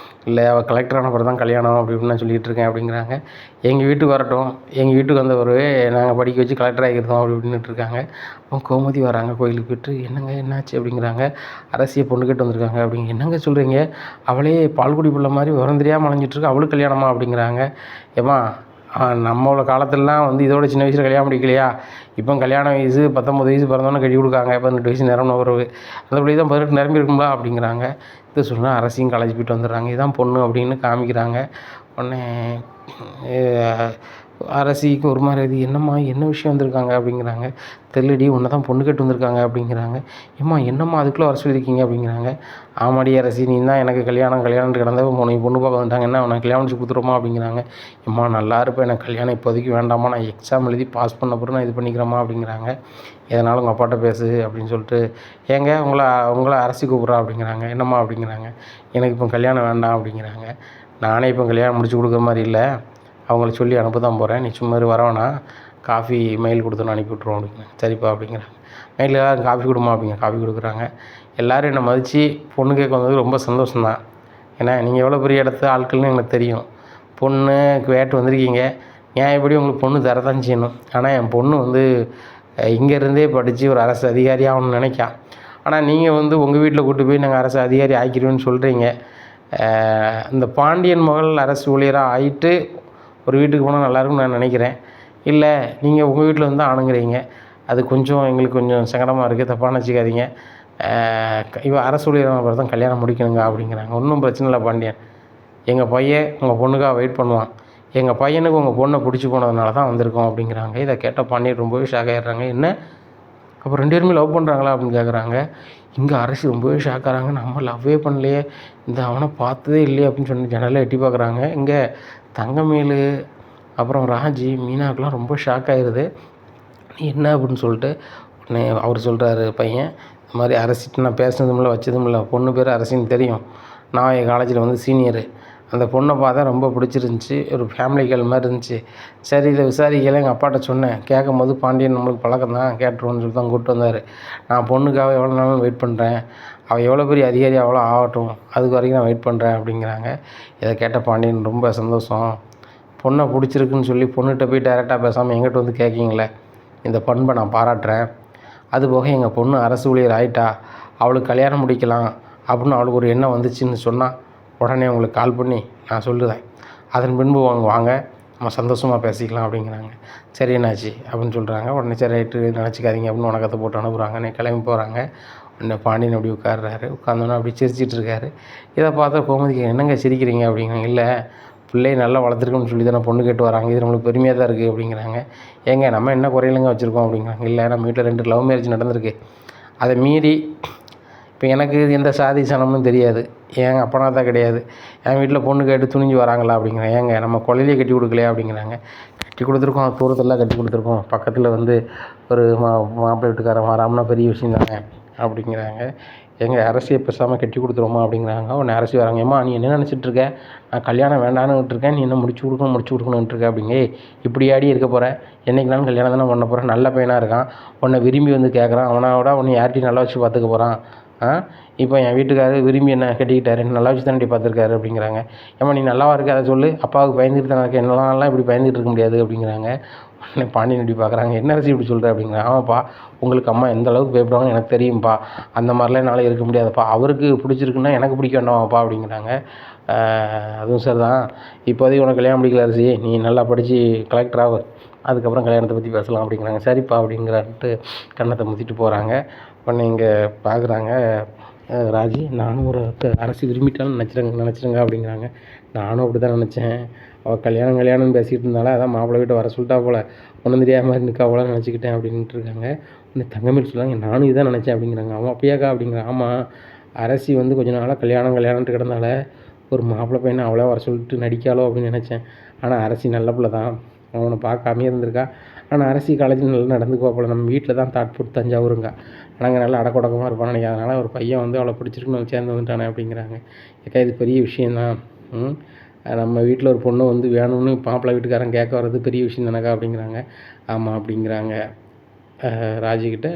Speaker 1: இல்லை அவள் கலெக்டர் ஆன பிறகு தான் கல்யாணம் அப்படி இப்படின்னு நான் சொல்லிகிட்டு இருக்கேன் அப்படிங்கிறாங்க. எங்கள் வீட்டுக்கு வரட்டும், எங்கள் வீட்டுக்கு வந்தவரவே நாங்கள் படிக்க வச்சு கலெக்டர் ஆகிருந்தோம் அப்படி இப்படின்னுட்டு இருக்காங்க. அவங்க கோமதி வராங்க கோயிலுக்கு போய்ட்டு, என்னங்க என்னாச்சு அப்படிங்கிறாங்க. அரசியை பொண்ணு கேட்டு வந்திருக்காங்க அப்படிங்க. என்னங்க சொல்கிறீங்க, அவளே பால்குடி பிள்ளை மாதிரி விவரம் தெரியாமல் அலைஞ்சிட்ருக்கு, அவளுக்கு கல்யாணமா அப்படிங்கிறாங்க. ஏம்மா நம்மளோட காலத்திலலாம் வந்து இதோட சின்ன வயசில் கல்யாணம் முடிக்கலையா, இப்போ கல்யாண வயசு 19 வயசு பிறந்தோன்னே கட்டி கொடுக்காங்க, 18 வயசு நிரம்பின பிறகு, அந்த தான் 18 நிரம்பி இருக்குங்களா அப்படிங்கிறாங்க. இது சொன்னால் அரசியும் காலேஜ் போய்ட்டு வந்துடுறாங்க. இதுதான் பொண்ணு அப்படின்னு காமிக்கிறாங்க. உடனே அரசிக்கு ஒரு மாதிரி இது, என்னம்மா என்ன விஷயம் வந்திருக்காங்க அப்படிங்கிறாங்க. தெரியலடி, உன்னை தான் பொண்ணு கேட்டு வந்திருக்காங்க அப்படிங்கிறாங்க. ஏம்மா என்னம்மா அதுக்குள்ளே வர சொல்லியிருக்கீங்க அப்படிங்கிறாங்க. ஆமாடி அரசி, நீ தான் எனக்கு கல்யாணம் கிடந்த உன்னை பொண்ணு பார்க்க வந்துட்டாங்க, என்ன உனக்கு கல்யாணம் முடிச்சு கொடுத்துருமா அப்படிங்கிறாங்க. ஏம்மா நல்லா இருப்பேன், எனக்கு கல்யாணம் இப்போதைக்கு வேண்டாமா, நான் எக்ஸாம் எழுதி பாஸ் பண்ண பிறகு நான் இது பண்ணிக்கிறேம்மா அப்படிங்கிறாங்க. எதனாலும் உங்கள் அப்பாட்ட பேசு அப்படின்னு சொல்லிட்டு, ஏங்க உங்களை அரசி கூப்பிட்றா அப்படிங்கிறாங்க. என்னம்மா அப்படிங்கிறாங்க. எனக்கு இப்போ கல்யாணம் வேண்டாம் அப்படிங்கிறாங்க. நானே இப்போ கல்யாணம் முடிச்சு கொடுக்குற மாதிரி இல்லை, அவங்கள சொல்லி அனுப்ப தான் போகிறேன், நீ சும்மா வரவேணா, காஃபி மெயில் கொடுத்தோன்னு அனுப்பி விட்ருவோம் அப்படிங்கிறேன். சரிப்பா அப்படிங்கிறாங்க. மெயிலில் எல்லோரும் காஃபி கொடுமா அப்படிங்க. காஃபி கொடுக்குறாங்க. எல்லோரும் என்னை மதித்து பொண்ணு கேட்க வந்தது ரொம்ப சந்தோஷம்தான். ஏன்னா நீங்கள் எவ்வளோ பெரிய இடத்து ஆட்கள்னு எனக்கு தெரியும், பொண்ணு கேட்டு வந்திருக்கீங்க, ஏன் எப்படி உங்களுக்கு பொண்ணு தரதான் செய்யணும். ஆனால் என் பொண்ணு வந்து இங்கேருந்தே படித்து ஒரு அரசு அதிகாரி ஆகணும்னு நினைக்கான். ஆனால் நீங்கள் வந்து உங்கள் வீட்டில் கூப்பிட்டு போய் நாங்கள் அரசு அதிகாரி ஆக்கிடுவேன்னு சொல்கிறீங்க. இந்த பாண்டியன் மகள் அரசு ஊழியராக ஆகிட்டு ஒரு வீட்டுக்கு போனால் நல்லாயிருக்கும்னு நான் நினைக்கிறேன். இல்லை நீங்கள் உங்கள் வீட்டில் வந்து ஆணுங்கிறீங்க, அது கொஞ்சம் எங்களுக்கு கொஞ்சம் சங்கடமாக இருக்குது, தப்பாக நினச்சிக்காதீங்க. இவன் அரசு ஊழியரான பிறகு தான் கல்யாணம் முடிக்கணுங்க அப்படிங்கிறாங்க. ஒன்றும் பிரச்சனை இல்லை பாண்டியன், எங்கள் பையன் உங்கள் பொண்ணுக்காக வெயிட் பண்ணுவான், எங்கள் பையனுக்கு உங்கள் பொண்ணை பிடிச்சி போனதுனால தான் வந்திருக்கோம் அப்படிங்கிறாங்க. இதை கேட்ட பாண்டியன் ரொம்பவே ஷாக் ஆகிடுறாங்க. என்ன அப்போ 2 பேருமே லவ் பண்ணுறாங்களா அப்படின்னு கேட்குறாங்க. இங்கே அரசு ரொம்பவே ஷாக் ஆகிறாங்க. நம்ம லவ்வே பண்ணலையே, இந்த அவனை பார்த்ததே இல்லையே அப்படின்னு சொல்லி ஜன்னலில் எட்டி பார்க்குறாங்க. இங்கே தங்கமேலு அப்புறம் ராஜி மீனாக்கெலாம் ரொம்ப ஷாக் ஆகிடுது. என்ன அப்படின்னு சொல்லிட்டு உடனே அவர் சொல்கிறாரு பையன், இந்த மாதிரி அரசிட்டு நான் பேசினதும் இல்லை வச்சதும் இல்லை, பொண்ணு பேர் அரசின்னு தெரியும், நான் என் காலேஜில் வந்து சீனியரு, அந்த பொண்ணை பார்த்தா ரொம்ப பிடிச்சிருந்துச்சி, ஒரு ஃபேமிலி கேர்ள் மாதிரி இருந்துச்சு. சரி இதை விசாரிக்கல, எங்கள் அப்பாட்ட சொன்னேன், கேட்கும் போது பாண்டியன் நம்மளுக்கு பழக்கம் தான், கேட்டுருவோன்னு சொல்லி தான் கூப்பிட்டு வந்தார். நான் பொண்ணுக்காக எவ்வளோ நாளும் வெயிட் பண்ணுறேன், அவள் எவ்வளோ பெரிய அதிகாரி அவ்வளோ ஆகட்டும், அதுக்கு வரைக்கும் நான் வெயிட் பண்ணுறேன் அப்படிங்கிறாங்க. இதை கேட்ட பாண்டியன் ரொம்ப சந்தோஷம், பொண்ணை பிடிச்சிருக்குன்னு சொல்லி பொண்ணுகிட்ட போய் டைரெக்டாக பேசாமல் எங்கிட்ட வந்து கேட்கிங்களே, இந்த பண்பை நான் பாராட்டுறேன். அதுபோக எங்கள் பொண்ணு அரசு ஊழியர் ஆகிட்டா, அவளுக்கு கல்யாணம் முடிக்கலாம் அப்படின்னு அவளுக்கு ஒரு எண்ணம் வந்துச்சுன்னு சொன்னால் உடனே உங்களுக்கு கால் பண்ணி நான் சொல்லுவேன், அதன் பின்பு வாங்க நம்ம சந்தோஷமாக பேசிக்கலாம் அப்படிங்கிறாங்க. சரி என்னாச்சு அப்படின்னு சொல்கிறாங்க. உடனே சரி ரைட்டு நினச்சிக்காதீங்க அப்படின்னு உனக்கத்தை போட்டு அனுப்புகிறாங்க. நீ கிளம்பி போகிறாங்க. உடனே பாண்டியன் அப்படி உட்கார்றாரு. உட்காந்தோன்னே அப்படி சிரிச்சிட்டு இருக்காரு. இதை பார்த்தா கோமதிக்கு என்னங்க சிரிக்கிறீங்க அப்படிங்கிறாங்க. இல்லை பிள்ளையை நல்லா வளர்த்துருக்கோன்னு சொல்லி தானே பொண்ணு கேட்டு வராங்க, இது நம்மளுக்கு பெருமையாக தான் இருக்குது அப்படிங்கிறாங்க. ஏங்க நம்ம என்ன குறையிலங்க வச்சுருக்கோம் அப்படிங்கிறாங்க. இல்லை நம்ம வீட்டில் 2 லவ் மேரேஜ் நடந்திருக்கு, அதை மீறி இப்போ எனக்கு எந்த சாதி சனம்னு தெரியாது, எங்கள் அப்பனா தான் கிடையாது, என் வீட்டில் பொண்ணு கேட்டு துணிஞ்சு வராங்களா அப்படிங்கிறேன். ஏங்க நம்ம கொலையிலே கட்டி கொடுக்கலையா அப்படிங்கிறாங்க. கட்டி கொடுத்துருக்கோம், தூரத்தில் கட்டி கொடுத்துருக்கோம், பக்கத்தில் வந்து ஒரு மாப்பிள்ளை வீட்டுக்காரன் வராமனா பெரிய விஷயம் தானே அப்படிங்கிறாங்க. எங்கள் அரசியை பேசாமல் கட்டி கொடுத்துருவோமா அப்படிங்கிறாங்க. உடனே அரசி வராங்க. ஏம்மா நீ என்ன நினச்சிட்ருக்க, நான் கல்யாணம் வேண்டான்னு விட்டுருக்கேன், நீ என்ன முடிச்சு கொடுக்கணுன்ட்டு இருக்க அப்படிங்க. இப்படியாடி இருக்க போகிற, என்றைக்குனாலும் கல்யாணம் தானே பண்ண போகிறேன், நல்ல பையனாக இருக்கான், உன்னை விரும்பி வந்து கேட்குறான், அவனோட உன்னை யார்ட்டையும் நல்லா வச்சு பார்த்துக்க போகிறான். இப்போ என் வீட்டுக்காரர் விரும்பி என்ன கட்டிக்கிட்டாரு, நல்லா வச்சு தானே பார்த்துருக்காரு அப்படிங்கிறாங்க. ஏம்மா நீ நல்லாவா இருக்க, அதை சொல்லு, அப்பாவுக்கு பயந்துட்டு தானே இருக்க, என்னெல்லாம் இப்படி பயந்துட்டு இருக்க முடியாது அப்படிங்கிறாங்க. உடனே பாண்டியன் இப்படி பார்க்குறாங்க. என்ன அரசி இப்படி சொல்கிற அப்படிங்கிறாங்க. ஆமாப்பா, உங்களுக்கு அம்மா எந்த அளவுக்கு பயப்படுவாங்கன்னு எனக்கு தெரியும்ப்பா, அந்த மாதிரிலாம் என்னால் இருக்க முடியாதுப்பா, அவருக்கு பிடிச்சிருக்குன்னா எனக்கு பிடிக்க வேண்டாமாப்பா அப்படிங்கிறாங்க. அதுவும் சரி தான், இப்போதைக்கு உனக்கு கல்யாணம் பிடிக்கல அரசி, நீ நல்லா படித்து கலெக்டர் ஆகு, அதுக்கப்புறம் கல்யாணத்தை பற்றி பேசலாம் அப்படிங்கிறாங்க. சரிப்பா அப்படிங்கிறான்ட்டு கன்னத்தை முத்திட்டு போகிறாங்க. உடனே இங்கே பார்க்குறாங்க ராஜி, நானும் ஒரு அரசி விரும்பிட்டாலும் நினச்சிடுங்க அப்படிங்கிறாங்க. நானும் அப்படி தான் நினச்சேன், அவள் கல்யாணம்னு பேசிகிட்டு இருந்தாலும் அதான் மாப்பிள்ளை வீட்டை வர சொல்லிட்டா போல், ஒன்றும் தெரியாத மாதிரி நிற்கா போல நினச்சிக்கிட்டேன் அப்படின்ட்டு இருக்காங்க. இந்த தங்கமேல் சொல்கிறாங்க, நானும் இதான் நினச்சேன் அப்படிங்கிறாங்க. அவன் அப்படியாக்கா அப்படிங்கிறான். ஆமாம், அரசி வந்து கொஞ்ச நாளாக கல்யாணம்ன்ட்டு கிடந்தால ஒரு மாப்பிள்ளை பையனை அவ்வளோ வர சொல்லிட்டு நடிக்காலோ அப்படின்னு நினச்சேன். ஆனால் அரசி நல்ல பிள்ளை தான், அவனை பார்க்காமே இருந்திருக்கா. ஆனால் அரசி காலேஜில் நல்லா நடந்துக்குவா போல், நம்ம வீட்டில் தான் தாட் போட்டு தஞ்சாவூருங்க, நாங்கள் நல்லா அடக்கொடக்கமாக இருப்பான்னு நினைக்கிறேன், அதனால் ஒரு பையன் வந்து அவளை பிடிச்சிருக்குன்னு சேர்ந்து வந்துட்டானே அப்படிங்கிறாங்க. ஏக்கா இது பெரிய விஷயந்தான், நம்ம வீட்டில் ஒரு பொண்ணு வந்து வேணும்னு மாப்பிள்ளை வீட்டுக்காரன் கேட்க வர்றது பெரிய விஷயம் தானக்கா அப்படிங்கிறாங்க. ஆமாம் அப்படிங்கிறாங்க ராஜிக்கிட்ட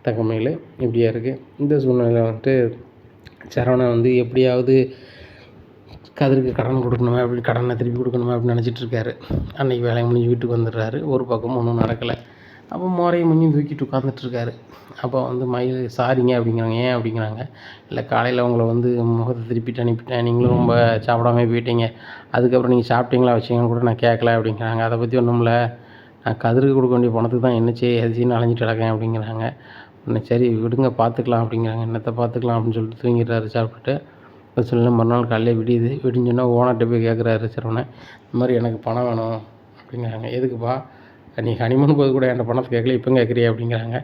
Speaker 1: தங்கமயில். இப்படியா இருக்குது இந்த சூழ்நிலையில் வந்துட்டு சரவணன் வந்து எப்படியாவது கதிருக்கு கடன் கொடுக்கணுமே அப்படின்னு, கடனை திருப்பி கொடுக்கணுமே அப்படின்னு நினச்சிட்ருக்காரு. அன்றைக்கி வேலையை முடிஞ்சு வீட்டுக்கு வந்துடுறாரு. ஒரு பக்கம் ஒன்றும் நடக்கலை. அப்போ மோரையும் முடிஞ்சும் தூக்கிட்டு உட்காந்துட்ருக்காரு. அப்போ வந்து மயில் சாரிங்க அப்படிங்கிறாங்க. ஏன் அப்படிங்கிறாங்க. இல்லை காலையில் உங்களை வந்து முகத்தை திருப்பிட்டு அனுப்பிட்டேன், நீங்களும் ரொம்ப சாப்பிடாம போயிட்டீங்க, அதுக்கப்புறம் நீங்கள் சாப்பிட்டீங்களா வச்சிங்கன்னு கூட நான் கேட்கல அப்படிங்கிறாங்க. அதை பற்றி ஒன்றும் இல்லை, நான் கதிருக்கு கொடுக்க வேண்டிய பணத்துக்கு தான் என்ன செய்ய எதிச்சின்னு அலைஞ்சிட்டு கிடக்கேன் அப்படிங்கிறாங்க. உடனே சரி விடுங்க பார்த்துக்கலாம் அப்படிங்கிறாங்க. என்னத்தை பார்த்துக்கலாம் அப்படின்னு சொல்லிட்டு தூங்கிடுறாரு சாப்பிட்டுட்டு. இப்போ சொல்ல மறுநாள் காலையில் விடிஞ்சோன்னா ஓனர்கிட்ட போய் கேட்குறாரு சரவணன், இந்த மாதிரி எனக்கு பணம் வேணும் அப்படிங்கிறாங்க. எதுக்குப்பா, நீ ஹனிமூன் போது கூட என்கிட்ட பணத்தை கேட்கல, இப்போ கேட்குறியா அப்படிங்கிறாங்க.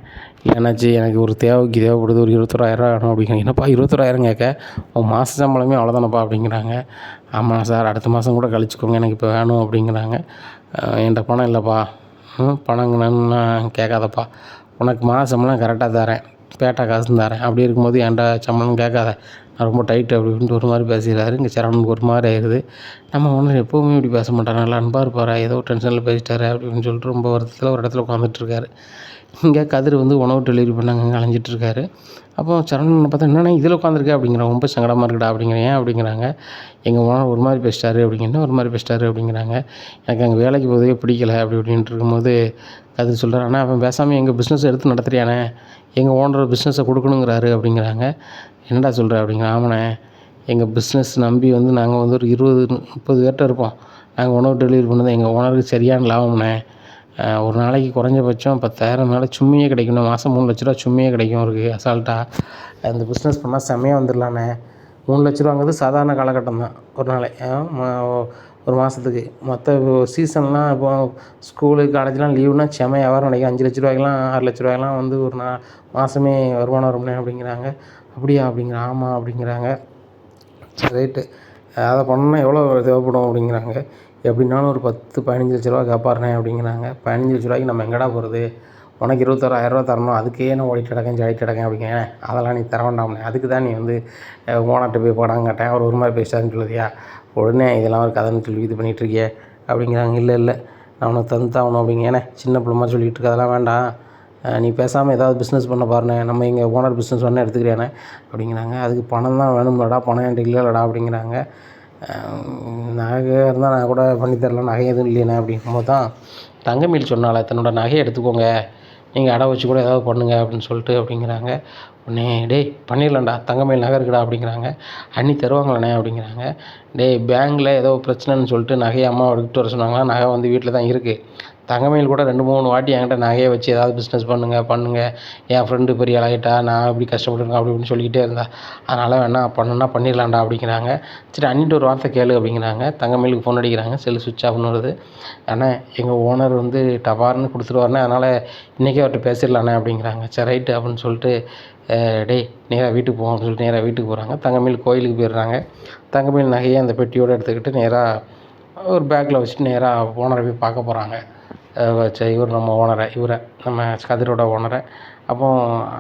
Speaker 1: என்னாச்சு, எனக்கு ஒரு தேவைப்படுது, ஒரு 21,000 வேணும் அப்படிங்கிறாங்க. என்னப்பா 21,000 கேட்க, உன் மாத சம்பளமே அவ்வளோதானப்பா அப்படிங்கிறாங்க. ஆமாம் சார், அடுத்த மாதம் கூட கழிச்சிக்கோங்க, எனக்கு இப்போ வேணும் அப்படிங்கிறாங்க. என்கிட்ட பணம் இல்லைப்பா. பணங்கன்னு கேட்காதப்பா, உனக்கு மாத சம்பளம் கரெக்டாக தரேன், பேட்டா காசுன்னு தரேன், அப்படி இருக்கும்போது என்கிட்ட சம்பளம் கேட்காத, நான் ரொம்ப டைட்டு அப்படி இப்படின்ட்டு ஒரு மாதிரி பேசிடுறாரு. இங்கே சரவணனுக்கு ஒரு மாதிரி ஆயிடுது. நம்ம ஒன்றும் எப்போவுமே இப்படி பேச மாட்டார், நல்லா அன்பாக இருப்பார், ஏதோ டென்ஷனில் பேசிட்டாரு அப்படின்னு சொல்லிட்டு ரொம்ப வருத்தத்தில் ஒரு இடத்துல உட்காந்துட்ருக்காரு. இங்கே கதிர் வந்து உணவு டெலிவரி பண்ணாங்க, அங்கே அலைஞ்சிட்ருக்காரு. அப்போ சரவணனை பார்த்தா, என்னென்னா இதில் உட்காந்துருக்கேன் அப்படிங்கிறாங்க. ரொம்ப சங்கடமாக இருக்குடா அப்படிங்கிறேன். ஏன் அப்படிங்கிறாங்க. எங்கள் ஓனர் ஒரு மாதிரி பேசிட்டாரு அப்படிங்கன்னா, ஒரு மாதிரி பேசிட்டாரு அப்படிங்கிறாங்க. எனக்கு அங்கே வேலைக்கு போகவே பிடிக்கல அப்படி இப்படின்ட்டு இருக்கும்போது கதிர் சொல்கிறார், ஆனால் அவன் பேசாமல் எங்கள் பிஸ்னஸ் எடுத்து நடத்துறியானே, எங்கள் ஓனர் பிஸ்னஸை கொடுக்கணுங்கிறாரு அப்படிங்கிறாங்க. என்னடா சொல்கிற அப்படிங்கிறேன். ஆமாண்ணே, எங்கள் பிஸ்னஸ் நம்பி வந்து நாங்கள் வந்து ஒரு 20-30 பேர்கிட்ட இருப்போம், நாங்கள் உணவு டெலிவரி பண்ணது எங்கள் ஓனருக்கு சரியான லாபம்ண்ணே. ஒரு நாளைக்கு குறைஞ்சபட்சம் 10,000 மேலே சும்மியே கிடைக்கணும், மாதம் 3 லட்ச ரூபா சும்மியே கிடைக்கும் அவருக்கு அசால்ட்டாக. அந்த பிஸ்னஸ் பண்ணால் செம்மையாக வந்துடலாண்ணே. 3 லட்ச ரூபாங்கிறது சாதாரண காலகட்டம் தான் ஒரு நாளைக்கு, ஒரு மாதத்துக்கு. மற்ற சீசன்லாம் இப்போ ஸ்கூலு காலேஜ்லாம் லீவுனா செம்மையாக வியாபாரம் கிடைக்கும், 5 லட்ச ரூபாய்க்கெலாம் 6 லட்ச ரூபாய்க்கெலாம் வந்து ஒரு மாதமே வருமானம் வரும்ண்ணே அப்படிங்கிறாங்க. அப்படியா அப்படிங்கிறேன். ஆமாம் அப்படிங்கிறாங்க. சரி ரைட்டு, அதை பண்ணணுன்னா எவ்வளோ தேவைப்படும் அப்படிங்கிறாங்க. எப்படின்னாலும் ஒரு 10-15 லட்ச ரூபா கேட்பாருண்ணே அப்படிங்கிறாங்க. 15 லட்ச ரூபாய்க்கு நம்ம எங்கடா போகிறது, உனக்கு 21,000 தரணும், அதுக்கே நான் ஓடிட்டு கிடக்கேன் ஜாயிட்டு கிடக்கேன் அப்படிங்கிறேன். அதெல்லாம் நீ தர வேண்டாம்ண்ணே, அதுக்கு தான் நீ வந்து ஓனர்கிட்ட போய் படம் கேட்டேன், அவர் ஒரு மாதிரி பேசிட்டாருன்னு சொல்லுதியா, உடனே இதெல்லாம் ஒரு கதைன்னு சொல்லி இது பண்ணிகிட்ருக்கிய அப்படிங்கிறாங்க. இல்லை நான் உனக்கு தந்தாகணும் அப்படிங்க. ஏன்னா சின்ன பிள்ளைமா சொல்லிகிட்டு இருக்க, அதெல்லாம் வேண்டாம், நீ பேசாமல் ஏதாவது பிஸ்னஸ் பண்ண பாருண்ணே, நம்ம இங்கே ஓனர் பிஸ்னஸ் வேணால் எடுத்துக்கிறியானே அப்படிங்கிறாங்க. அதுக்கு பணம் தான் வேணும்லடா, பணம் என்கிட்ட இல்லைலடா அப்படிங்கிறாங்க. நகை இருந்தால் நான் கூட பண்ணித்தரலாம், நகை எதுவும் இல்லைண்ணே அப்படிங்கும்போது தான் தங்கமயில் சொன்னால தன்னோட நகையை எடுத்துக்கோங்க, நீங்கள் அடை வச்சு கூட ஏதாவது பண்ணுங்க அப்படின்னு சொல்லிட்டு அப்படிங்கிறாங்க. உடனே டேய் பண்ணிடலாம்டா, தங்கமயில் நகை இருக்குடா அப்படிங்கிறாங்க. அண்ணி தருவாங்களாண்ணே அப்படிங்கிறாங்க. டேய் பேங்கில் ஏதோ பிரச்சனைன்னு சொல்லிட்டு நகையை அம்மா எடுத்துகிட்டு வர சொன்னாங்களா, நகை வந்து வீட்டில் தான் இருக்குது, தங்கமயில் கூட 2, 3 வாட்டி என்கிட்ட நகையை வச்சு ஏதாவது பிஸ்னஸ் பண்ணுங்க, என் ஃப்ரெண்டு பெரிய ஆளாயிட்டா, நான் இப்படி கஷ்டப்பட்டுருக்கேன் அப்படி இப்படின்னு சொல்லிக்கிட்டே இருந்தா. அதனால் வேணா பண்ணுன்னா பண்ணிடலாம்டா அப்படிங்கிறாங்க. சரி அண்ணிட்ட ஒரு வார்த்தை கேளு அப்படிங்கிறாங்க. தங்கமயிலுக்கு ஃபோன் அடிக்கிறாங்க. செல்லு சுவிட்ச் ஆஃப்னு வருது. அண்ணே எங்கள் ஓனர் வந்து டபார்னு கொடுத்துருவாருண்ணே, அதனால் இன்றைக்கே அவர்கிட்ட பேசிடலாண்ணே அப்படிங்கிறாங்க. சரி ரைட்டு அப்படின்னு சொல்லிட்டு டேய் நேராக வீட்டுக்கு போவோம் அப்படின்னு சொல்லிட்டு நேராக வீட்டுக்கு போகிறாங்க. தங்கமயில் கோயிலுக்கு போயிடுறாங்க. தங்கமயில் நகையை அந்த பெட்டியோடு எடுத்துக்கிட்டு நேராக ஒரு பேக்கில் வச்சுட்டு நேராக ஓனரை போய் பார்க்க போகிறாங்க. இவர் நம்ம ஓனரை, இவரை நம்ம கதிரோட ஓனரை. அப்போ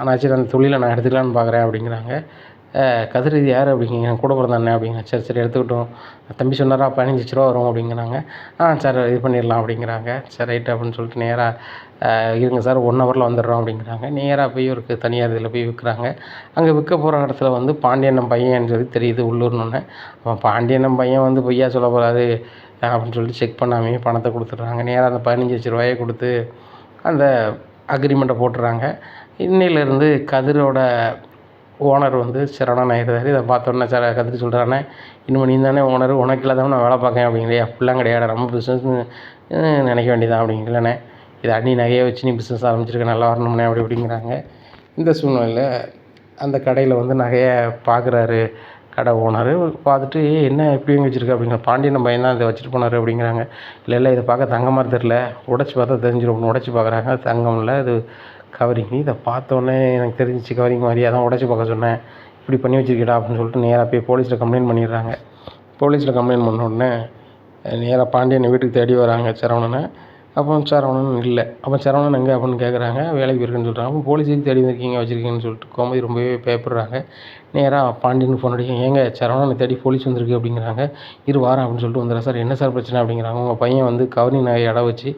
Speaker 1: நான் சரி அந்த தொழிலை நான் எடுத்துக்கலான்னு பார்க்குறேன் அப்படிங்கிறாங்க. கதிர் இது யார் அப்படிங்கிங்க, என் கூட பிறந்த அப்படிங்க. சரி எடுத்துக்கிட்டோம், தம்பி சொன்னாரா 15 லட்ச ரூபா வரும் அப்படிங்கிறாங்க. சார் இது பண்ணிடலாம் அப்படிங்கிறாங்க. சரி ரைட்டு அப்படின்னு சொல்லிட்டு நேராக இருங்க சார் 1 ஹவரில் வந்துடுறோம் அப்படிங்கிறாங்க. நேராக போய் ஒரு தனியார் இதில் போய் விற்கிறாங்க. அங்கே விற்க போகிற இடத்துல வந்து பாண்டியண்ணன் பையன் சொல்லி தெரியுது உள்ளூர்னு. அவன் பாண்டியண்ணன் பையன் வந்து பொய்யா சொல்ல போகிறாரு அப்படின்னு சொல்லிட்டு செக் பண்ணாமே பணத்தை கொடுத்துட்றாங்க. நேராக அந்த 15 லட்ச ரூபாயை கொடுத்து அந்த அக்ரிமெண்ட்டை போட்டுறாங்க. இன்னையிலேருந்து கதிரோட ஓனர் வந்து சரவணன் ஆகிடுறாரு. இதை பார்த்தோன்னே சார் கதிர் சொல்கிறானே, இனிமேல் நீ தானே ஓனர், உனக்கு இல்லாதவன் நான் வேலை பார்க்கேன் அப்படிங்கிறியா, அப்படிலாம் கிடையாது, நம்ம பிஸ்னஸ்னு நினைக்க வேண்டியதான் அப்படிங்களே. இதை அண்ணி நகையை வச்சு நீ பிஸ்னஸ் ஆரம்பிச்சிருக்க, நல்லா வரணும்னே அப்படி அப்படிங்கிறாங்க. இந்த சூழ்நிலையில் அந்த கடையில் வந்து நகையை பார்க்குறாரு கடை ஓனர். பார்த்துட்டு என்ன எப்படி வச்சுருக்க அப்படிங்கிற. பாண்டியன் பையன் தான் இதை வச்சுட்டு போனார் அப்படிங்கிறாங்க. இல்லை இதை பார்க்க தங்க மாதிரி தெரில, உடச்சி பார்த்தா தெரிஞ்சிடும். உடச்சி பார்க்குறாங்க, தங்கம் இல்லை அது கவரிங். இதை பார்த்தோன்னே எனக்கு தெரிஞ்சிச்சு கவரிங் மாதிரி, அதான் உடச்சி பார்க்க சொன்னேன், இப்படி பண்ணி வச்சுருக்கடா அப்படின்னு சொல்லிட்டு நேராக போய் போலீஸில் கம்ப்ளைண்ட் பண்ணிடுறாங்க. போலீஸில் கம்ப்ளைண்ட் பண்ண உடனே நேராக பாண்டியனை வீட்டுக்கு தேடி வராங்க சரவணனை. அப்போ சரவணன் இல்லை. அப்போ சரவணன் எங்கே அப்படின்னு கேட்குறாங்க. வேலைக்கு போயிருக்குன்னு சொல்கிறாங்க. அப்போ போலீஸுக்கு தேடி வந்திருக்கீங்க வச்சுருக்கீங்கன்னு சொல்லிட்டு கோமதி ரொம்பவே பயப்படுறாங்க. நேராக பாண்டியனுக்கு ஃபோன் அடிக்க, ஏங்க சரவணனை தேடி போலீஸ் வந்திருக்கு அப்படிங்கிறாங்க. வாரம் அப்படின்னு சொல்லிட்டு வந்துடுறேன் சார். என்ன சார் பிரச்சனை அப்படிங்கிறாங்க. உங்கள் பையன் வந்து கவரிங் நகை இடம் வச்சு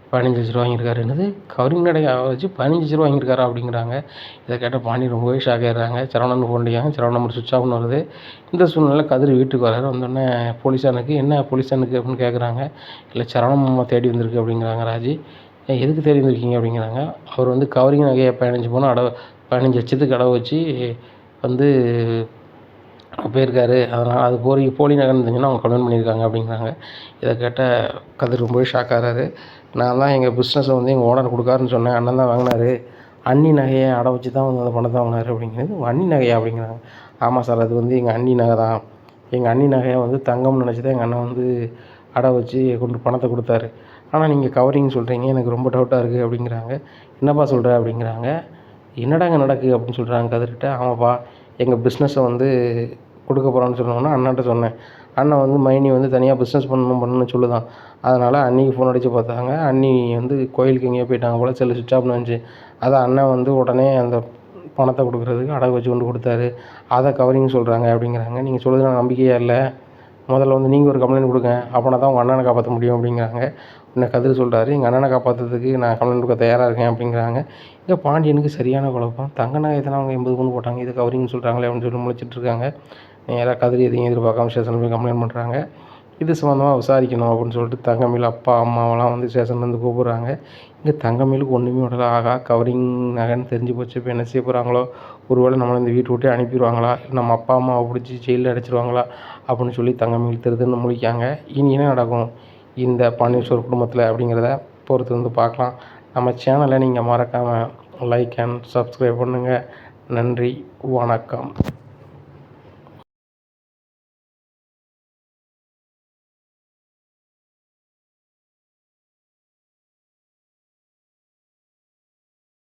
Speaker 1: 15 லட்ச ரூபா வாங்கியிருக்காரு. என்னது கவரிங் நகை வச்சு 15 லட்ச ரூபா வாங்கியிருக்காரா அப்படிங்கிறாங்க. இதை கேட்ட பாண்டி ரொம்பவே ஷாக் ஆகிடுறாங்க. சரவணனுக்கு ஃபோன் அடிக்காங்க. சரவணன் நம்பர் சுவிட்ச் ஆஃப்னு வருது. இந்த சூழ்நிலை கதிர் வீட்டுக்கு வராரு. வந்தோடனே போலீஸானுக்கு என்ன போலீஸானுக்கு அப்படின்னு கேட்குறாங்க. இல்லை சரவணன் மாமா தேடி வந்திருக்கு அப்படிங்கிறாங்க ராஜி. எதுக்கு தேடி வந்திருக்கீங்க அப்படிங்கிறாங்க. அவர் வந்து கவரிங் நகையை 15 லட்சத்துக்கு அடவு வச்சு வந்து போயிருக்காரு. அதனால் அது போலி நகைன்னு தெரிஞ்சுன்னா அவங்க கம்ப்ளைண்ட் பண்ணியிருக்காங்க அப்படிங்கிறாங்க. இதை கேட்ட கதிர் ரொம்பவே ஷாக் ஆகிறாரு. நான் தான் எங்கள் பிஸ்னஸை வந்து எங்கள் ஓனர் கொடுக்காருன்னு சொன்னேன், அண்ணன் தான் வாங்கினாரு, அண்ணி நகையை அடை வச்சு தான் வந்து அந்த பணத்தை வாங்கினாரு அப்படிங்கிறது. அண்ணி நகையா அப்படிங்கிறாங்க. ஆமாம் சார், அது வந்து எங்கள் அண்ணி நகை தான். எங்கள் அண்ணி நகையை வந்து தங்கம்னு நினச்சி தான் எங்கள் அண்ணன் வந்து அடை வச்சு கொண்டு பணத்தை கொடுத்தாரு. ஆனால் நீங்கள் கவரிங் சொல்கிறீங்க, எனக்கு ரொம்ப டவுட்டாக இருக்குது அப்படிங்கிறாங்க. என்னப்பா சொல்கிற அப்படிங்கிறாங்க. என்னடாங்க நடக்குது அப்படின்னு சொல்கிறாங்க கதிர்கிட்ட. ஆமாப்பா, எங்கள் பிஸ்னஸை வந்து கொடுக்க போகிறான்னு சொன்னோன்னா அண்ணன்ட்ட சொன்னேன். அண்ணன் வந்து மைனி வந்து தனியாக பிஸ்னஸ் பண்ணணும்னு சொல்லுதான். அதனால் அண்ணிக்கு ஃபோன் அடித்து பார்த்தாங்க. அண்ணி வந்து கோயிலுக்கு எங்கேயோ போயிட்டாங்க போல், செல்லு சுவிட்ச் ஆஃப்னு வந்துச்சு. அதான் அண்ணன் வந்து உடனே அந்த பணத்தை கொடுக்குறதுக்கு அடகு வச்சு கொண்டு கொடுத்தாரு. அதை கவரிங் சொல்கிறாங்க அப்படிங்கிறாங்க. நீங்கள் சொல்கிறது நான் நம்பிக்கையே இல்லை. முதல்ல வந்து நீங்கள் ஒரு கம்ப்ளைண்ட் கொடுங்க, அப்போனா தான் உங்கள் அண்ணனை காப்பாற்ற முடியும் அப்படிங்கிறாங்க. உடனே கதிர் சொல்கிறாரு, எங்கள் அண்ணனை காப்பாற்றுறதுக்கு நான் கம்ப்ளைண்ட் கொடுக்க தயாராக இருக்கேன் அப்படிங்கிறாங்க. இங்கே பாண்டியனுக்கு சரியான குழப்பம். தங்க நகை எத்தனை அவங்க 80 பவுன் போட்டாங்க, இது கவரிங் சொல்கிறாங்களே அப்படின்னு சொல்லி முழிச்சிட்டு இருக்காங்க. நேராக கதிர் எதையும் எதிர்பார்க்காம ஸ்டேஷனில் போய் கம்ப்ளைண்ட் பண்ணுறாங்க. இது சம்மந்தமாக விசாரிக்கணும் அப்படின்னு சொல்லிட்டு தங்கமயில் அப்பா அம்மாவெல்லாம் வந்து ஸ்டேஷன்லேருந்து கூப்பிட்றாங்க. இங்கே தங்கமயிலுக்கு ஒன்றுமே விடலை. ஆகா கவரிங் நகைன்னு தெரிஞ்சு போச்சு. இப்போ என்ன செய்ய போகிறாங்களோ, ஒருவேளை நம்மளை இந்த வீட்டை விட்டே அனுப்பிடுவாங்களா, நம்ம அப்பா அம்மாவை பிடிச்சி ஜெயிலில் அடைச்சிருவாங்களா அப்படின்னு சொல்லி தங்கமயில் திருதுன்னு முழிக்காங்க. இனி என்ன நடக்கும் இந்த பாண்டியன் ஸ்டோர் குடும்பத்தில் அப்படிங்கிறத பொறுத்து வந்து பார்க்கலாம். நம்ம சேனலை நீங்கள் மறக்காமல் லைக் அண்ட் சப்ஸ்கிரைப் பண்ணுங்கள். நன்றி, வணக்கம்.